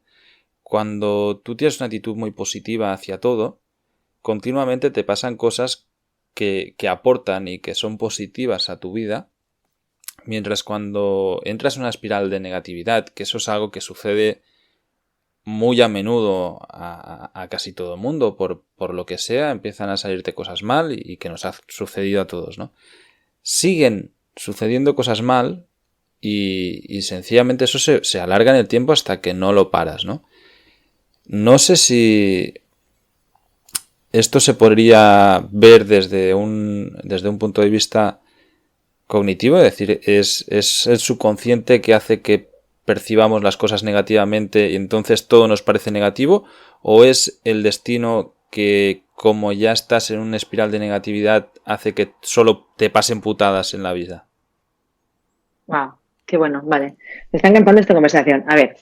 Speaker 1: Cuando tú tienes una actitud muy positiva hacia todo, continuamente te pasan cosas que aportan y que son positivas a tu vida, mientras cuando entras en una espiral de negatividad, que eso es algo que sucede muy a menudo a casi todo el mundo, por lo que sea, empiezan a salirte cosas mal y que nos ha sucedido a todos, ¿no? Siguen sucediendo cosas mal y sencillamente eso se alarga en el tiempo hasta que no lo paras, ¿no? No sé si esto se podría ver desde un punto de vista cognitivo, es decir, es el subconsciente que hace que percibamos las cosas negativamente y entonces todo nos parece negativo, o es el destino que, como ya estás en una espiral de negatividad, hace que solo te pasen putadas en la vida.
Speaker 2: Wow, qué bueno, vale. Me está encantando esta conversación. A ver,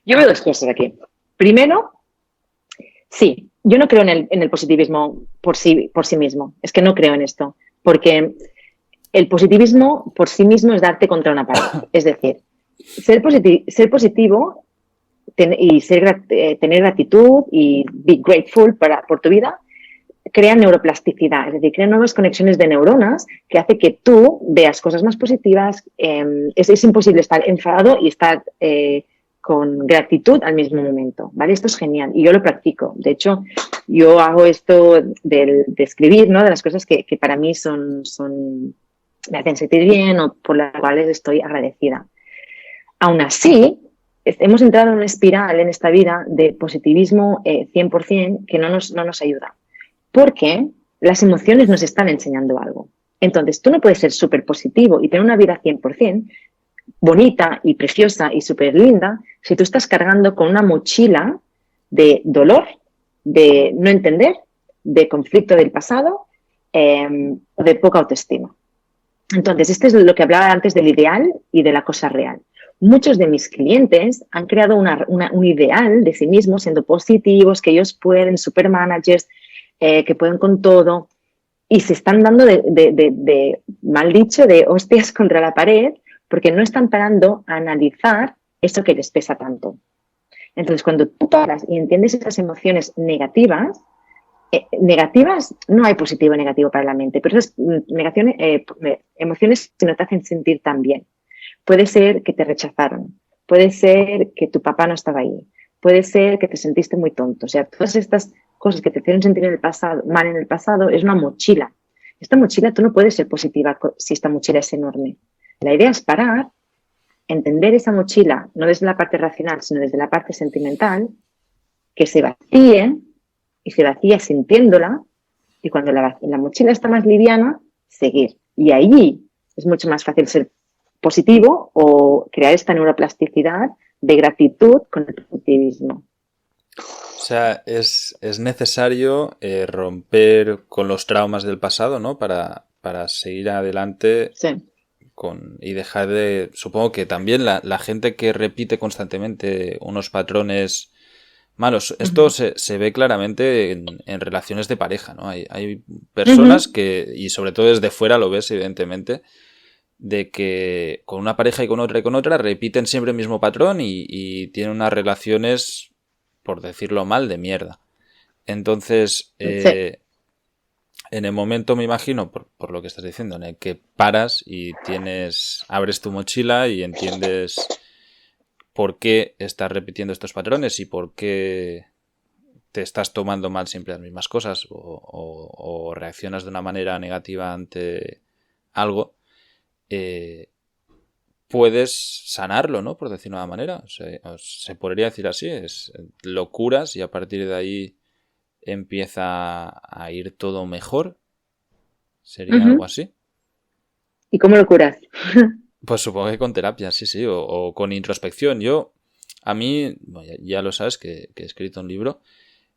Speaker 2: yo veo dos cosas aquí. Primero, sí, yo no creo en el positivismo por sí mismo. Es que no creo en esto. Porque el positivismo por sí mismo es darte contra una pared. Es decir, ser positivo y tener gratitud y be grateful por tu vida crea neuroplasticidad, es decir, crea nuevas conexiones de neuronas que hace que tú veas cosas más positivas. Es imposible estar enfadado y estar con gratitud al mismo momento, ¿vale? Esto es genial y yo lo practico. De hecho, yo hago esto de escribir, ¿no? De las cosas que para mí me hacen sentir bien o por las cuales estoy agradecida. Aún así, hemos entrado en una espiral en esta vida de positivismo 100% que no nos ayuda. Porque las emociones nos están enseñando algo. Entonces, tú no puedes ser súper positivo y tener una vida 100% bonita y preciosa y súper linda si tú estás cargando con una mochila de dolor, de no entender, de conflicto del pasado, de poca autoestima. Entonces, esto es lo que hablaba antes del ideal y de la cosa real. Muchos de mis clientes han creado un ideal de sí mismos siendo positivos, que ellos pueden, super managers, que pueden con todo, y se están dando mal dicho, de hostias contra la pared, porque no están parando a analizar eso que les pesa tanto. Entonces, cuando tú paras y entiendes esas emociones negativas, no hay positivo o negativo para la mente, pero esas emociones que no te hacen sentir tan bien. Puede ser que te rechazaron, puede ser que tu papá no estaba ahí, puede ser que te sentiste muy tonto. O sea, todas estas cosas que te hicieron sentir mal en el pasado, es una mochila. Esta mochila, tú no puedes ser positiva si esta mochila es enorme. La idea es parar, entender esa mochila, no desde la parte racional, sino desde la parte sentimental, que se vacíe, y se vacía sintiéndola, y cuando la mochila está más liviana, seguir. Y ahí es mucho más fácil ser positivo o crear esta neuroplasticidad de gratitud con el positivismo.
Speaker 1: O sea, es necesario romper con los traumas del pasado, ¿no? Para seguir adelante.
Speaker 2: Sí.
Speaker 1: Y dejar de... Supongo que también la gente que repite constantemente unos patrones malos. Esto se ve claramente en relaciones de pareja, ¿no? Hay personas que, y sobre todo desde fuera lo ves evidentemente, de que con una pareja y con otra repiten siempre el mismo patrón y tienen unas relaciones, por decirlo mal, de mierda. Entonces,
Speaker 2: Sí.
Speaker 1: en el momento, me imagino, por lo que estás diciendo, en el que paras y abres tu mochila y entiendes por qué estás repitiendo estos patrones y por qué te estás tomando mal siempre las mismas cosas o reaccionas de una manera negativa ante algo, puedes sanarlo, ¿no? Por decirlo de una manera. Se podría decir así, lo curas y a partir de ahí empieza a ir todo mejor. ¿Sería algo así?
Speaker 2: ¿Y cómo lo curas?
Speaker 1: Pues supongo que con terapia, sí, o con introspección. A mí, bueno, ya lo sabes que he escrito un libro,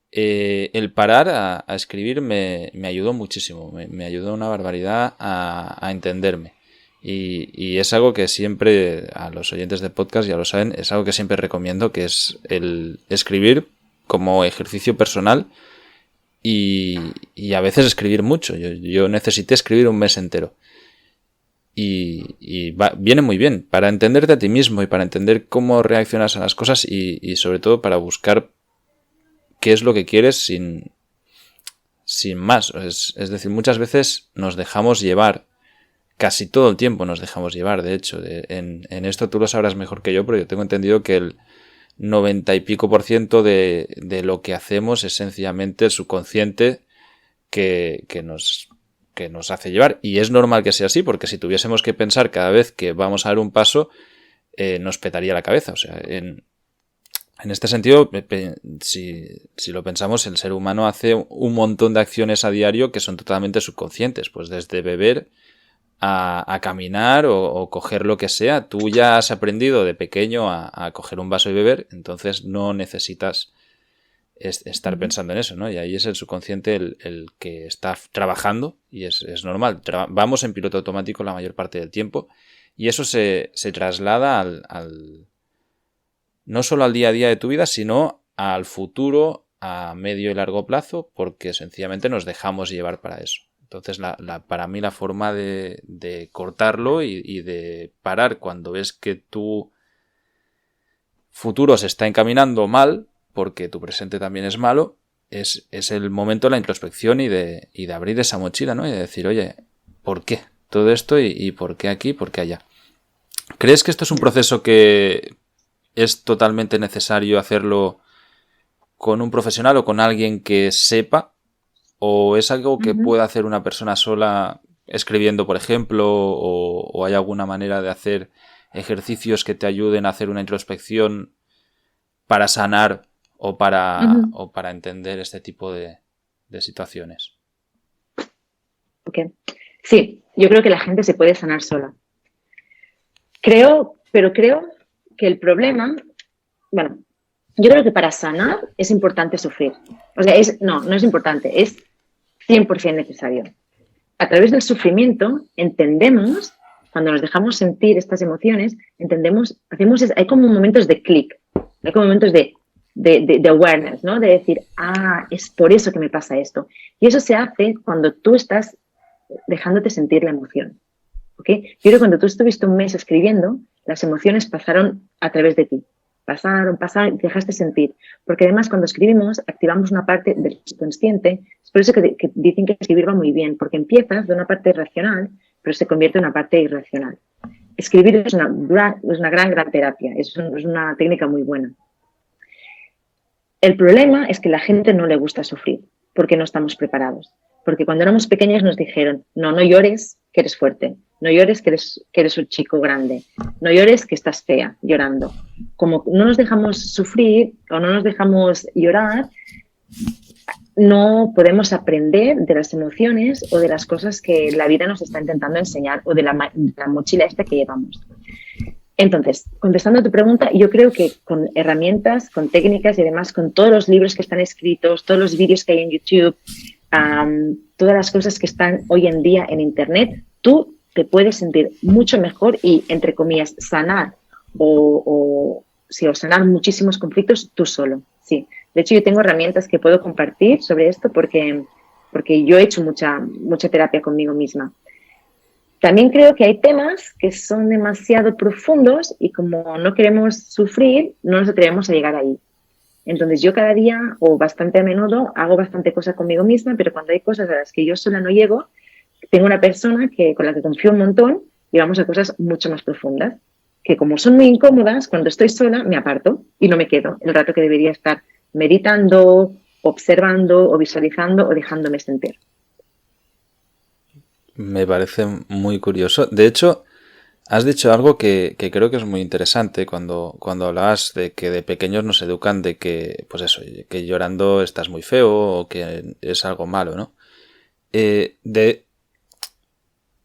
Speaker 1: el parar a escribir me ayudó muchísimo, me ayudó una barbaridad a entenderme. Y es algo que siempre, a los oyentes de podcast ya lo saben, es algo que siempre recomiendo, que es el escribir como ejercicio personal y a veces escribir mucho. Yo necesité escribir un mes entero. Viene muy bien para entenderte a ti mismo y para entender cómo reaccionas a las cosas y sobre todo para buscar qué es lo que quieres sin más. Es decir, muchas veces nos dejamos llevar, casi todo el tiempo nos dejamos llevar, de hecho. En esto tú lo sabrás mejor que yo, pero yo tengo entendido que el 90 y pico % de lo que hacemos es sencillamente el subconsciente que nos hace llevar. Y es normal que sea así, porque si tuviésemos que pensar cada vez que vamos a dar un paso, nos petaría la cabeza. O sea, en En este sentido, si lo pensamos, el ser humano hace un montón de acciones a diario que son totalmente subconscientes, pues desde beber a caminar o coger lo que sea. Tú ya has aprendido de pequeño a coger un vaso y beber, entonces no necesitas estar pensando en eso, ¿no? Y ahí es el subconsciente el que está trabajando y es normal. Vamos en piloto automático la mayor parte del tiempo y eso se traslada no solo al día a día de tu vida, sino al futuro a medio y largo plazo, porque sencillamente nos dejamos llevar para eso. Entonces, para mí la forma de cortarlo y de parar cuando ves que tu futuro se está encaminando mal, porque tu presente también es malo, es el momento de la introspección y de abrir esa mochila, ¿no? Y de decir, oye, ¿por qué todo esto y por qué aquí y por qué allá? ¿Crees que esto es un proceso que es totalmente necesario hacerlo con un profesional o con alguien que sepa? ¿O es algo que puede hacer una persona sola escribiendo, por ejemplo? ¿O hay alguna manera de hacer ejercicios que te ayuden a hacer una introspección para sanar o para entender este tipo de situaciones?
Speaker 2: Okay. Sí, yo creo que la gente se puede sanar sola. Creo que el problema, bueno, yo creo que para sanar es importante sufrir. O sea, no es importante, es 100% necesario. A través del sufrimiento entendemos, cuando nos dejamos sentir estas emociones, hay como momentos de clic, hay como momentos de awareness, ¿no? De decir, es por eso que me pasa esto. Y eso se hace cuando tú estás dejándote sentir la emoción. ¿Okay? Yo creo que cuando tú estuviste un mes escribiendo, las emociones pasaron a través de ti. Pasaron, y te dejaste sentir. Porque además cuando escribimos activamos una parte del subconsciente. Es por eso que dicen que escribir va muy bien, porque empiezas de una parte racional, pero se convierte en una parte irracional. Escribir es una gran terapia, es una técnica muy buena. El problema es que a la gente no le gusta sufrir, porque no estamos preparados. Porque cuando éramos pequeños nos dijeron, no llores, que eres fuerte. No llores, que eres un chico grande. No llores, que estás fea, llorando. Como no nos dejamos sufrir o no nos dejamos llorar, no podemos aprender de las emociones o de las cosas que la vida nos está intentando enseñar o de la mochila esta que llevamos. Entonces, contestando a tu pregunta, yo creo que con herramientas, con técnicas y además con todos los libros que están escritos, todos los vídeos que hay en YouTube, todas las cosas que están hoy en día en Internet, tú te puedes sentir mucho mejor y, entre comillas, sanar o sanar muchísimos conflictos tú solo. Sí. De hecho, yo tengo herramientas que puedo compartir sobre esto porque yo he hecho mucha terapia conmigo misma. También creo que hay temas que son demasiado profundos y como no queremos sufrir, no nos atrevemos a llegar ahí. Entonces yo cada día o bastante a menudo hago bastante cosas conmigo misma, pero cuando hay cosas a las que yo sola no llego, tengo una persona con la que confío un montón y vamos a cosas mucho más profundas, que como son muy incómodas, cuando estoy sola me aparto y no me quedo el rato que debería estar meditando, observando o visualizando o dejándome sentir.
Speaker 1: Me parece muy curioso. De hecho, has dicho algo que creo que es muy interesante cuando hablabas de que de pequeños nos educan de que, pues eso, que llorando estás muy feo o que es algo malo, ¿no?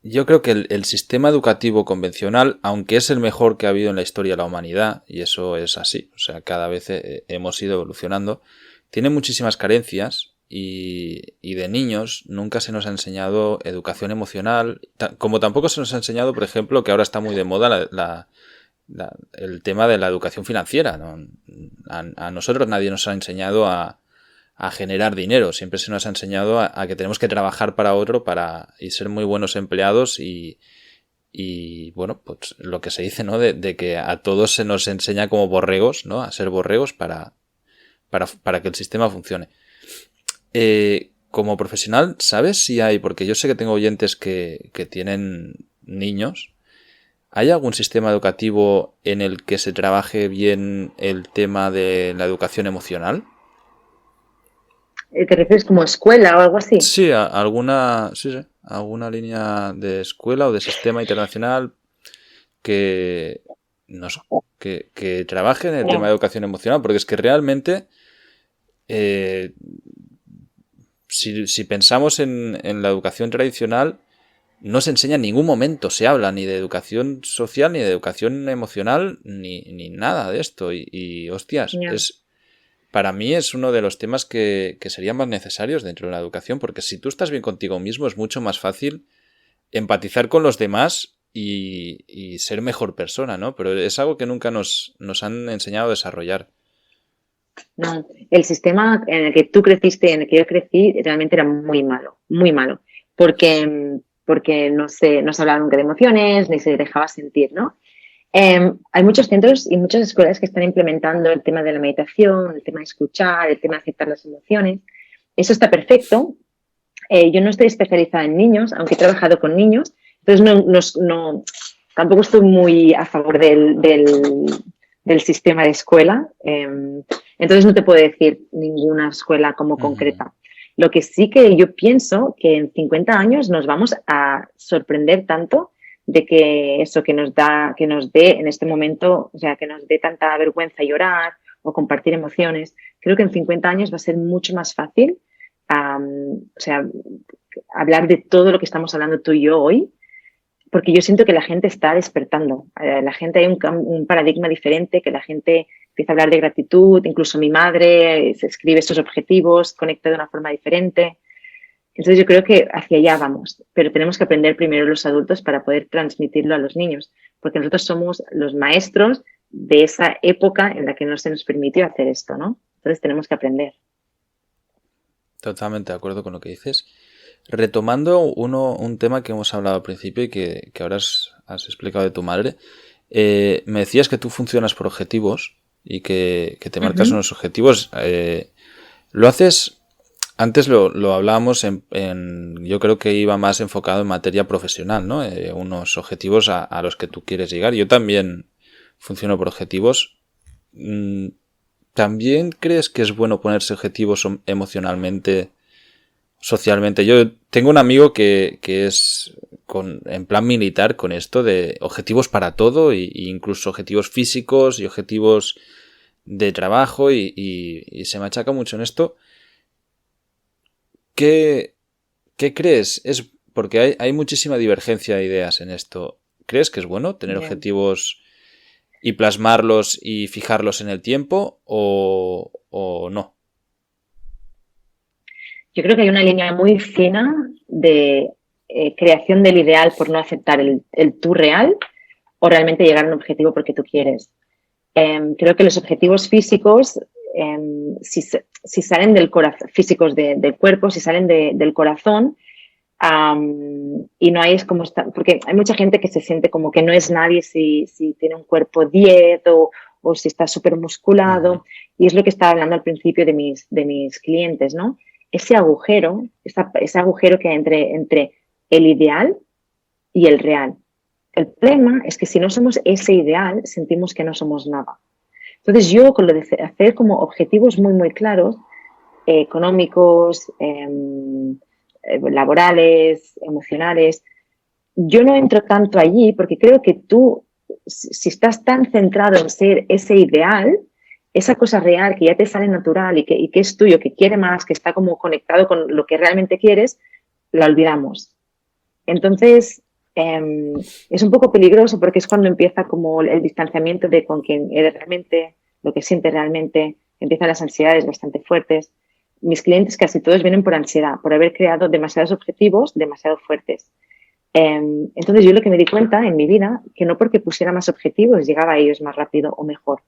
Speaker 1: Yo creo que el sistema educativo convencional, aunque es el mejor que ha habido en la historia de la humanidad, y eso es así, o sea, cada vez hemos ido evolucionando, tiene muchísimas carencias. Y de niños nunca se nos ha enseñado educación emocional, como tampoco se nos ha enseñado, por ejemplo, que ahora está muy de moda el tema de la educación financiera, ¿no? A nosotros nadie nos ha enseñado a generar dinero, siempre se nos ha enseñado a que tenemos que trabajar para otro y ser muy buenos empleados y bueno, pues lo que se dice, ¿no? De que a todos se nos enseña como borregos, ¿no? A ser borregos para que el sistema funcione. Como profesional, ¿sabes si hay, porque yo sé que tengo oyentes que tienen niños, ¿hay algún sistema educativo en el que se trabaje bien el tema de la educación emocional?
Speaker 2: ¿Te refieres como escuela o algo así?
Speaker 1: Sí, alguna línea de escuela o de sistema internacional que que trabajen en el tema de educación emocional, porque es que realmente, si pensamos en la educación tradicional, no se enseña en ningún momento, se habla ni de educación social, ni de educación emocional, ni nada de esto. Y hostias, para mí es uno de los temas que serían más necesarios dentro de la educación, porque si tú estás bien contigo mismo es mucho más fácil empatizar con los demás y ser mejor persona, ¿no? Pero es algo que nunca nos han enseñado a desarrollar.
Speaker 2: No, el sistema en el que tú creciste, en el que yo crecí, realmente era muy malo, porque no se hablaba nunca de emociones, ni se dejaba sentir, ¿no? Hay muchos centros y muchas escuelas que están implementando el tema de la meditación, el tema de escuchar, el tema de aceptar las emociones. Eso está perfecto. Yo no estoy especializada en niños, aunque he trabajado con niños, entonces tampoco estoy muy a favor del sistema de escuela. Entonces no te puedo decir ninguna escuela como concreta. Lo que sí que yo pienso que en 50 años nos vamos a sorprender tanto de que eso que nos dé en este momento, o sea, que nos dé tanta vergüenza llorar o compartir emociones. Creo que en 50 años va a ser mucho más fácil, o sea, hablar de todo lo que estamos hablando tú y yo hoy, porque yo siento que la gente está despertando. La gente, hay un paradigma diferente, que la gente empieza a hablar de gratitud, incluso mi madre se escribe sus objetivos, conecta de una forma diferente. Entonces yo creo que hacia allá vamos, pero tenemos que aprender primero los adultos para poder transmitirlo a los niños, porque nosotros somos los maestros de esa época en la que no se nos permitió hacer esto, ¿no? Entonces tenemos que aprender.
Speaker 1: Totalmente de acuerdo con lo que dices. Retomando un tema que hemos hablado al principio y que ahora has explicado de tu madre, me decías que tú funcionas por objetivos y que te marcas unos objetivos. ¿Lo haces? Antes lo hablábamos yo creo que iba más enfocado en materia profesional, ¿no? Unos objetivos a los que tú quieres llegar. Yo también funciono por objetivos. ¿También crees que es bueno ponerse objetivos emocionalmente, socialmente? Yo tengo un amigo que es en plan militar con esto de objetivos para todo e incluso objetivos físicos y objetivos de trabajo y se machaca mucho en esto. ¿Qué crees? Porque hay muchísima divergencia de ideas en esto. ¿Crees que es bueno tener objetivos y plasmarlos y fijarlos en el tiempo o no?
Speaker 2: Yo creo que hay una línea muy fina de creación del ideal por no aceptar el tú real o realmente llegar a un objetivo porque tú quieres. Creo que los objetivos físicos, si salen del corazón, físicos del cuerpo, si salen del corazón, y no hay es como está, porque hay mucha gente que se siente como que no es nadie si tiene un cuerpo 10 o si está súper musculado, y es lo que estaba hablando al principio de mis clientes, ¿no? Ese agujero que hay entre el ideal y el real. El problema es que si no somos ese ideal, sentimos que no somos nada. Entonces yo, con lo de hacer como objetivos muy, muy claros, económicos, laborales, emocionales, yo no entro tanto allí porque creo que tú, si estás tan centrado en ser ese ideal, esa cosa real que ya te sale natural y que es tuyo, que quiere más, que está como conectado con lo que realmente quieres, la olvidamos. Entonces, es un poco peligroso porque es cuando empieza como el distanciamiento de con quien eres realmente, lo que sientes realmente, empiezan las ansiedades bastante fuertes. Mis clientes casi todos vienen por ansiedad, por haber creado demasiados objetivos demasiado fuertes. Entonces yo lo que me di cuenta en mi vida, que no porque pusiera más objetivos llegaba a ellos más rápido o mejor,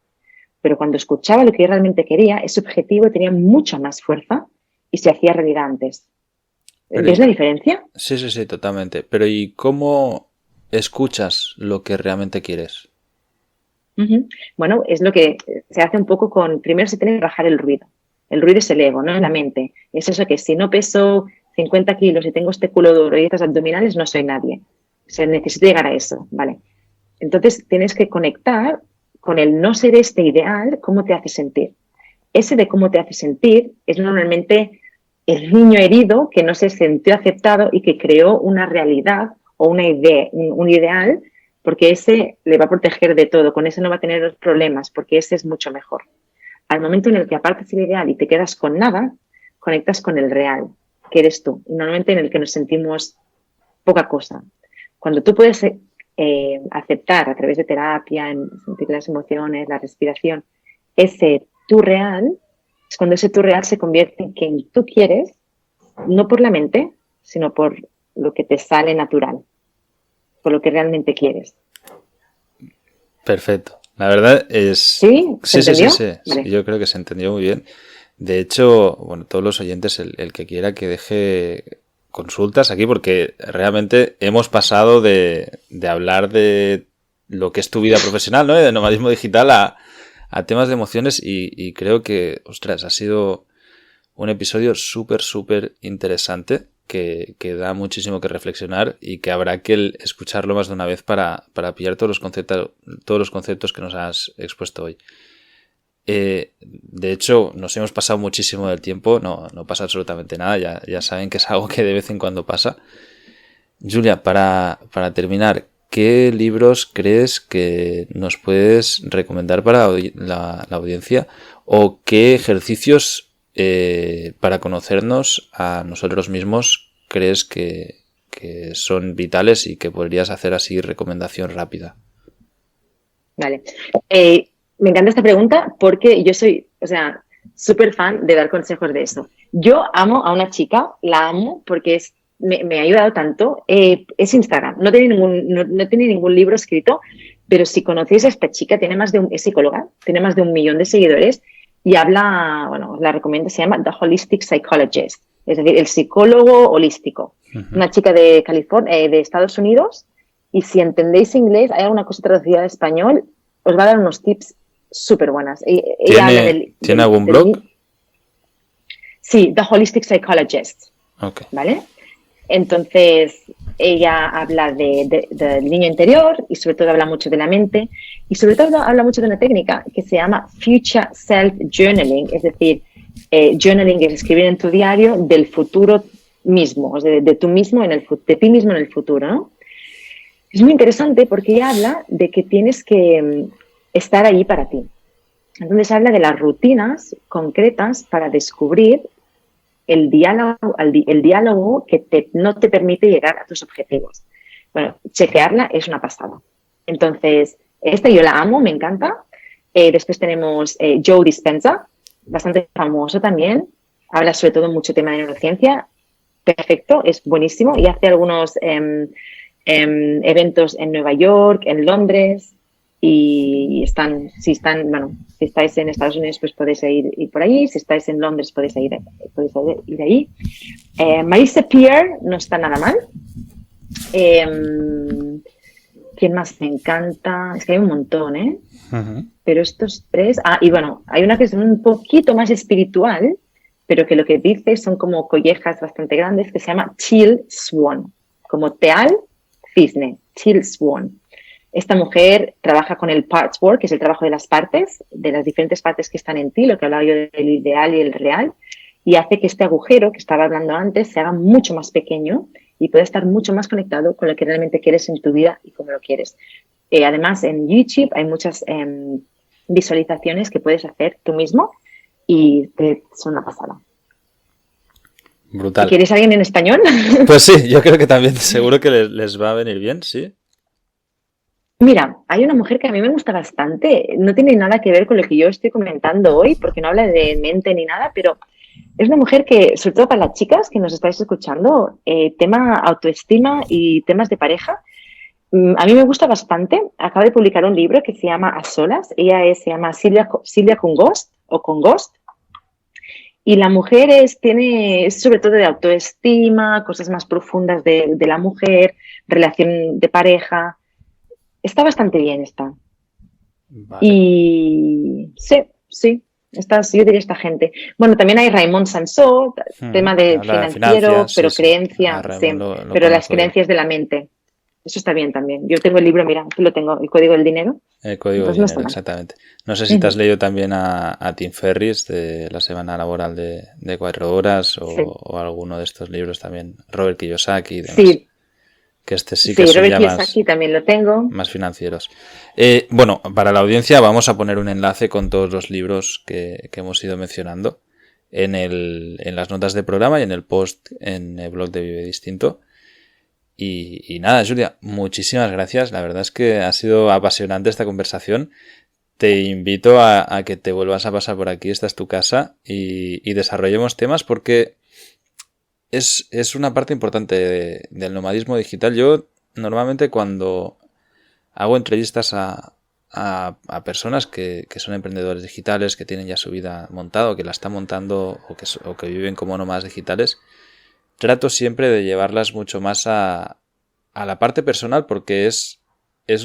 Speaker 2: pero cuando escuchaba lo que yo realmente quería, ese objetivo tenía mucha más fuerza y se hacía realidad antes. ¿Ves la diferencia?
Speaker 1: Sí, totalmente. Pero ¿y cómo escuchas lo que realmente quieres?
Speaker 2: Bueno, es lo que se hace un poco primero se tiene que bajar el ruido. El ruido es el ego, ¿no? La mente. Es eso que si no peso 50 kilos y tengo este culo duro y estas abdominales, no soy nadie. O sea, necesito llegar a eso, ¿vale? Entonces tienes que conectar con el no ser este ideal, cómo te hace sentir. Ese de cómo te hace sentir es normalmente el niño herido que no se sintió aceptado y que creó una realidad o una idea, un ideal porque ese le va a proteger de todo, con ese no va a tener problemas, porque ese es mucho mejor. Al momento en el que apartas el ideal y te quedas con nada, conectas con el real, que eres tú, y normalmente en el que nos sentimos poca cosa. Cuando tú puedes aceptar a través de terapia, en sentir las emociones, la respiración, ese tú real, es cuando ese tú real se convierte en quien tú quieres, no por la mente, sino por lo que te sale natural, por lo que realmente quieres.
Speaker 1: Perfecto. La verdad es...
Speaker 2: ¿Sí? ¿Se entendió?
Speaker 1: Sí.
Speaker 2: Vale.
Speaker 1: Yo creo que se entendió muy bien. De hecho, bueno, todos los oyentes, el que quiera que deje consultas aquí, porque realmente hemos pasado de hablar de lo que es tu vida profesional, ¿no? De nomadismo digital a temas de emociones y creo que, ostras, ha sido un episodio súper interesante que da muchísimo que reflexionar y que habrá que escucharlo más de una vez para pillar todos los conceptos que nos has expuesto hoy. De hecho, nos hemos pasado muchísimo del tiempo, no pasa absolutamente nada, ya saben que es algo que de vez en cuando pasa. Julia, para terminar, ¿qué libros crees que nos puedes recomendar para la audiencia o qué ejercicios para conocernos a nosotros mismos crees que son vitales y que podrías hacer así recomendación rápida?
Speaker 2: Vale. Me encanta esta pregunta porque yo soy, o sea, súper fan de dar consejos de eso. Yo amo a una chica, la amo porque me ha ayudado tanto. Es Instagram, no tiene ningún libro escrito, pero si conocéis a esta chica, es psicóloga, tiene más de 1 millón de seguidores y habla, bueno, os la recomiendo, se llama The Holistic Psychologist, es decir, el psicólogo holístico. Una chica de California, de Estados Unidos, y si entendéis inglés, hay alguna cosa traducida al español, os va a dar unos tips súper buenas.
Speaker 1: ¿Tiene algún blog?
Speaker 2: Sí, The Holistic Psychologist.
Speaker 1: Okay.
Speaker 2: ¿Vale? Entonces, ella habla del niño interior y sobre todo habla mucho de la mente y sobre todo habla mucho de una técnica que se llama Future Self Journaling, es decir, journaling es escribir en tu diario del futuro mismo, o sea, de ti mismo en el futuro, ¿no? Es muy interesante porque ella habla de que tienes que estar ahí para ti. Entonces habla de las rutinas concretas para descubrir el diálogo que no te permite llegar a tus objetivos. Bueno, chequearla es una pasada. Entonces, esta yo la amo, me encanta. Después tenemos Joe Dispenza, bastante famoso también. Habla sobre todo mucho tema de neurociencia. Perfecto, es buenísimo y hace algunos eventos en Nueva York, en Londres. Y si estáis en Estados Unidos, pues podéis ir por allí. Si estáis en Londres, podéis ir ahí. Marisa Peer no está nada mal. ¿Quién más me encanta? Es que hay un montón, ¿eh? Uh-huh. Pero estos tres... y bueno, hay una que es un poquito más espiritual, pero que lo que dice son como collejas bastante grandes, que se llama Teal Swan. Como Teal, cisne. Teal Swan. Esta mujer trabaja con el parts work, que es el trabajo de las partes, de las diferentes partes que están en ti, lo que hablaba yo del ideal y el real, y hace que este agujero que estaba hablando antes se haga mucho más pequeño y pueda estar mucho más conectado con lo que realmente quieres en tu vida y cómo lo quieres. Además, en YouTube hay muchas visualizaciones que puedes hacer tú mismo y son una pasada.
Speaker 1: Brutal.
Speaker 2: ¿Quieres a alguien en español?
Speaker 1: Pues sí, yo creo que también seguro que les va a venir bien, sí.
Speaker 2: Mira, hay una mujer que a mí me gusta bastante, no tiene nada que ver con lo que yo estoy comentando hoy, porque no habla de mente ni nada, pero es una mujer que, sobre todo para las chicas que nos estáis escuchando, tema autoestima y temas de pareja, a mí me gusta bastante. Acaba de publicar un libro que se llama A Solas, se llama Silvia Congost, y la mujer es sobre todo de autoestima, cosas más profundas de la mujer, relación de pareja. Está bastante bien, está. Vale. Y sí, yo diría esta gente. Bueno, también hay Raymond Sansó, tema de financiero, pero sí, creencia, pero las creencias de la mente. Eso está bien también. Yo tengo el libro, mira, aquí lo tengo, el código del dinero.
Speaker 1: El código del dinero, exactamente. No sé si te has leído también a Tim Ferriss de la semana laboral de 4 horas o alguno de estos libros también, Robert Kiyosaki y demás.
Speaker 2: Sí.
Speaker 1: que este sí que
Speaker 2: Sí,
Speaker 1: son
Speaker 2: Robert
Speaker 1: ya
Speaker 2: Kiyosaki también lo tengo.
Speaker 1: más financieros. Bueno, para la audiencia vamos a poner un enlace con todos los libros que hemos ido mencionando en las notas del programa y en el post en el blog de Vive Distinto. Y nada, Julia, muchísimas gracias. La verdad es que ha sido apasionante esta conversación. Te invito a que te vuelvas a pasar por aquí, esta es tu casa, y desarrollemos temas porque es una parte importante del nomadismo digital. Yo normalmente cuando hago entrevistas a personas que son emprendedores digitales, que tienen ya su vida montada o que la están montando o que viven como nómadas digitales, trato siempre de llevarlas mucho más a la parte personal porque es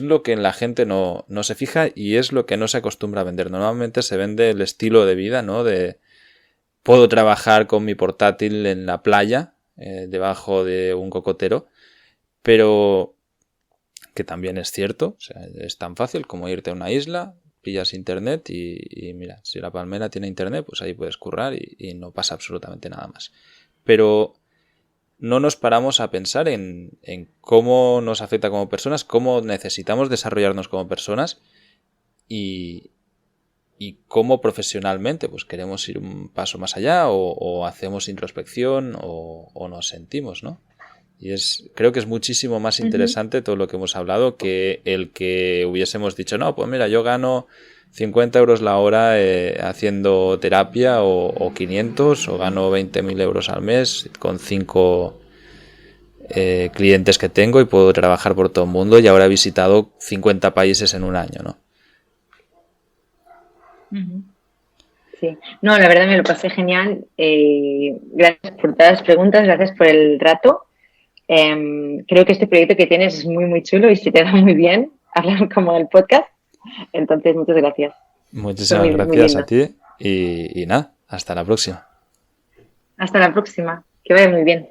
Speaker 1: lo que la gente no se fija y es lo que no se acostumbra a vender. Normalmente se vende el estilo de vida, ¿no? De puedo trabajar con mi portátil en la playa, debajo de un cocotero, pero que también es cierto, o sea, es tan fácil como irte a una isla, pillas internet y mira, si la palmera tiene internet, pues ahí puedes currar y no pasa absolutamente nada más. Pero no nos paramos a pensar en cómo nos afecta como personas, cómo necesitamos desarrollarnos como personas y cómo profesionalmente pues queremos ir un paso más allá o hacemos introspección o nos sentimos, ¿no? Y creo que es muchísimo más interesante todo lo que hemos hablado que el que hubiésemos dicho, no, pues mira, yo gano 50 euros la hora haciendo terapia o 500 o gano 20.000 euros al mes con 5 clientes que tengo y puedo trabajar por todo el mundo y ahora he visitado 50 países en un año, ¿no?
Speaker 2: Sí, no, la verdad me lo pasé genial. Gracias por todas las preguntas, gracias por el rato. Creo que este proyecto que tienes es muy, muy chulo y se te da muy bien hablar como el podcast. Entonces, muchas gracias.
Speaker 1: Muchísimas gracias a ti y nada, hasta la próxima.
Speaker 2: Hasta la próxima. Que vaya muy bien.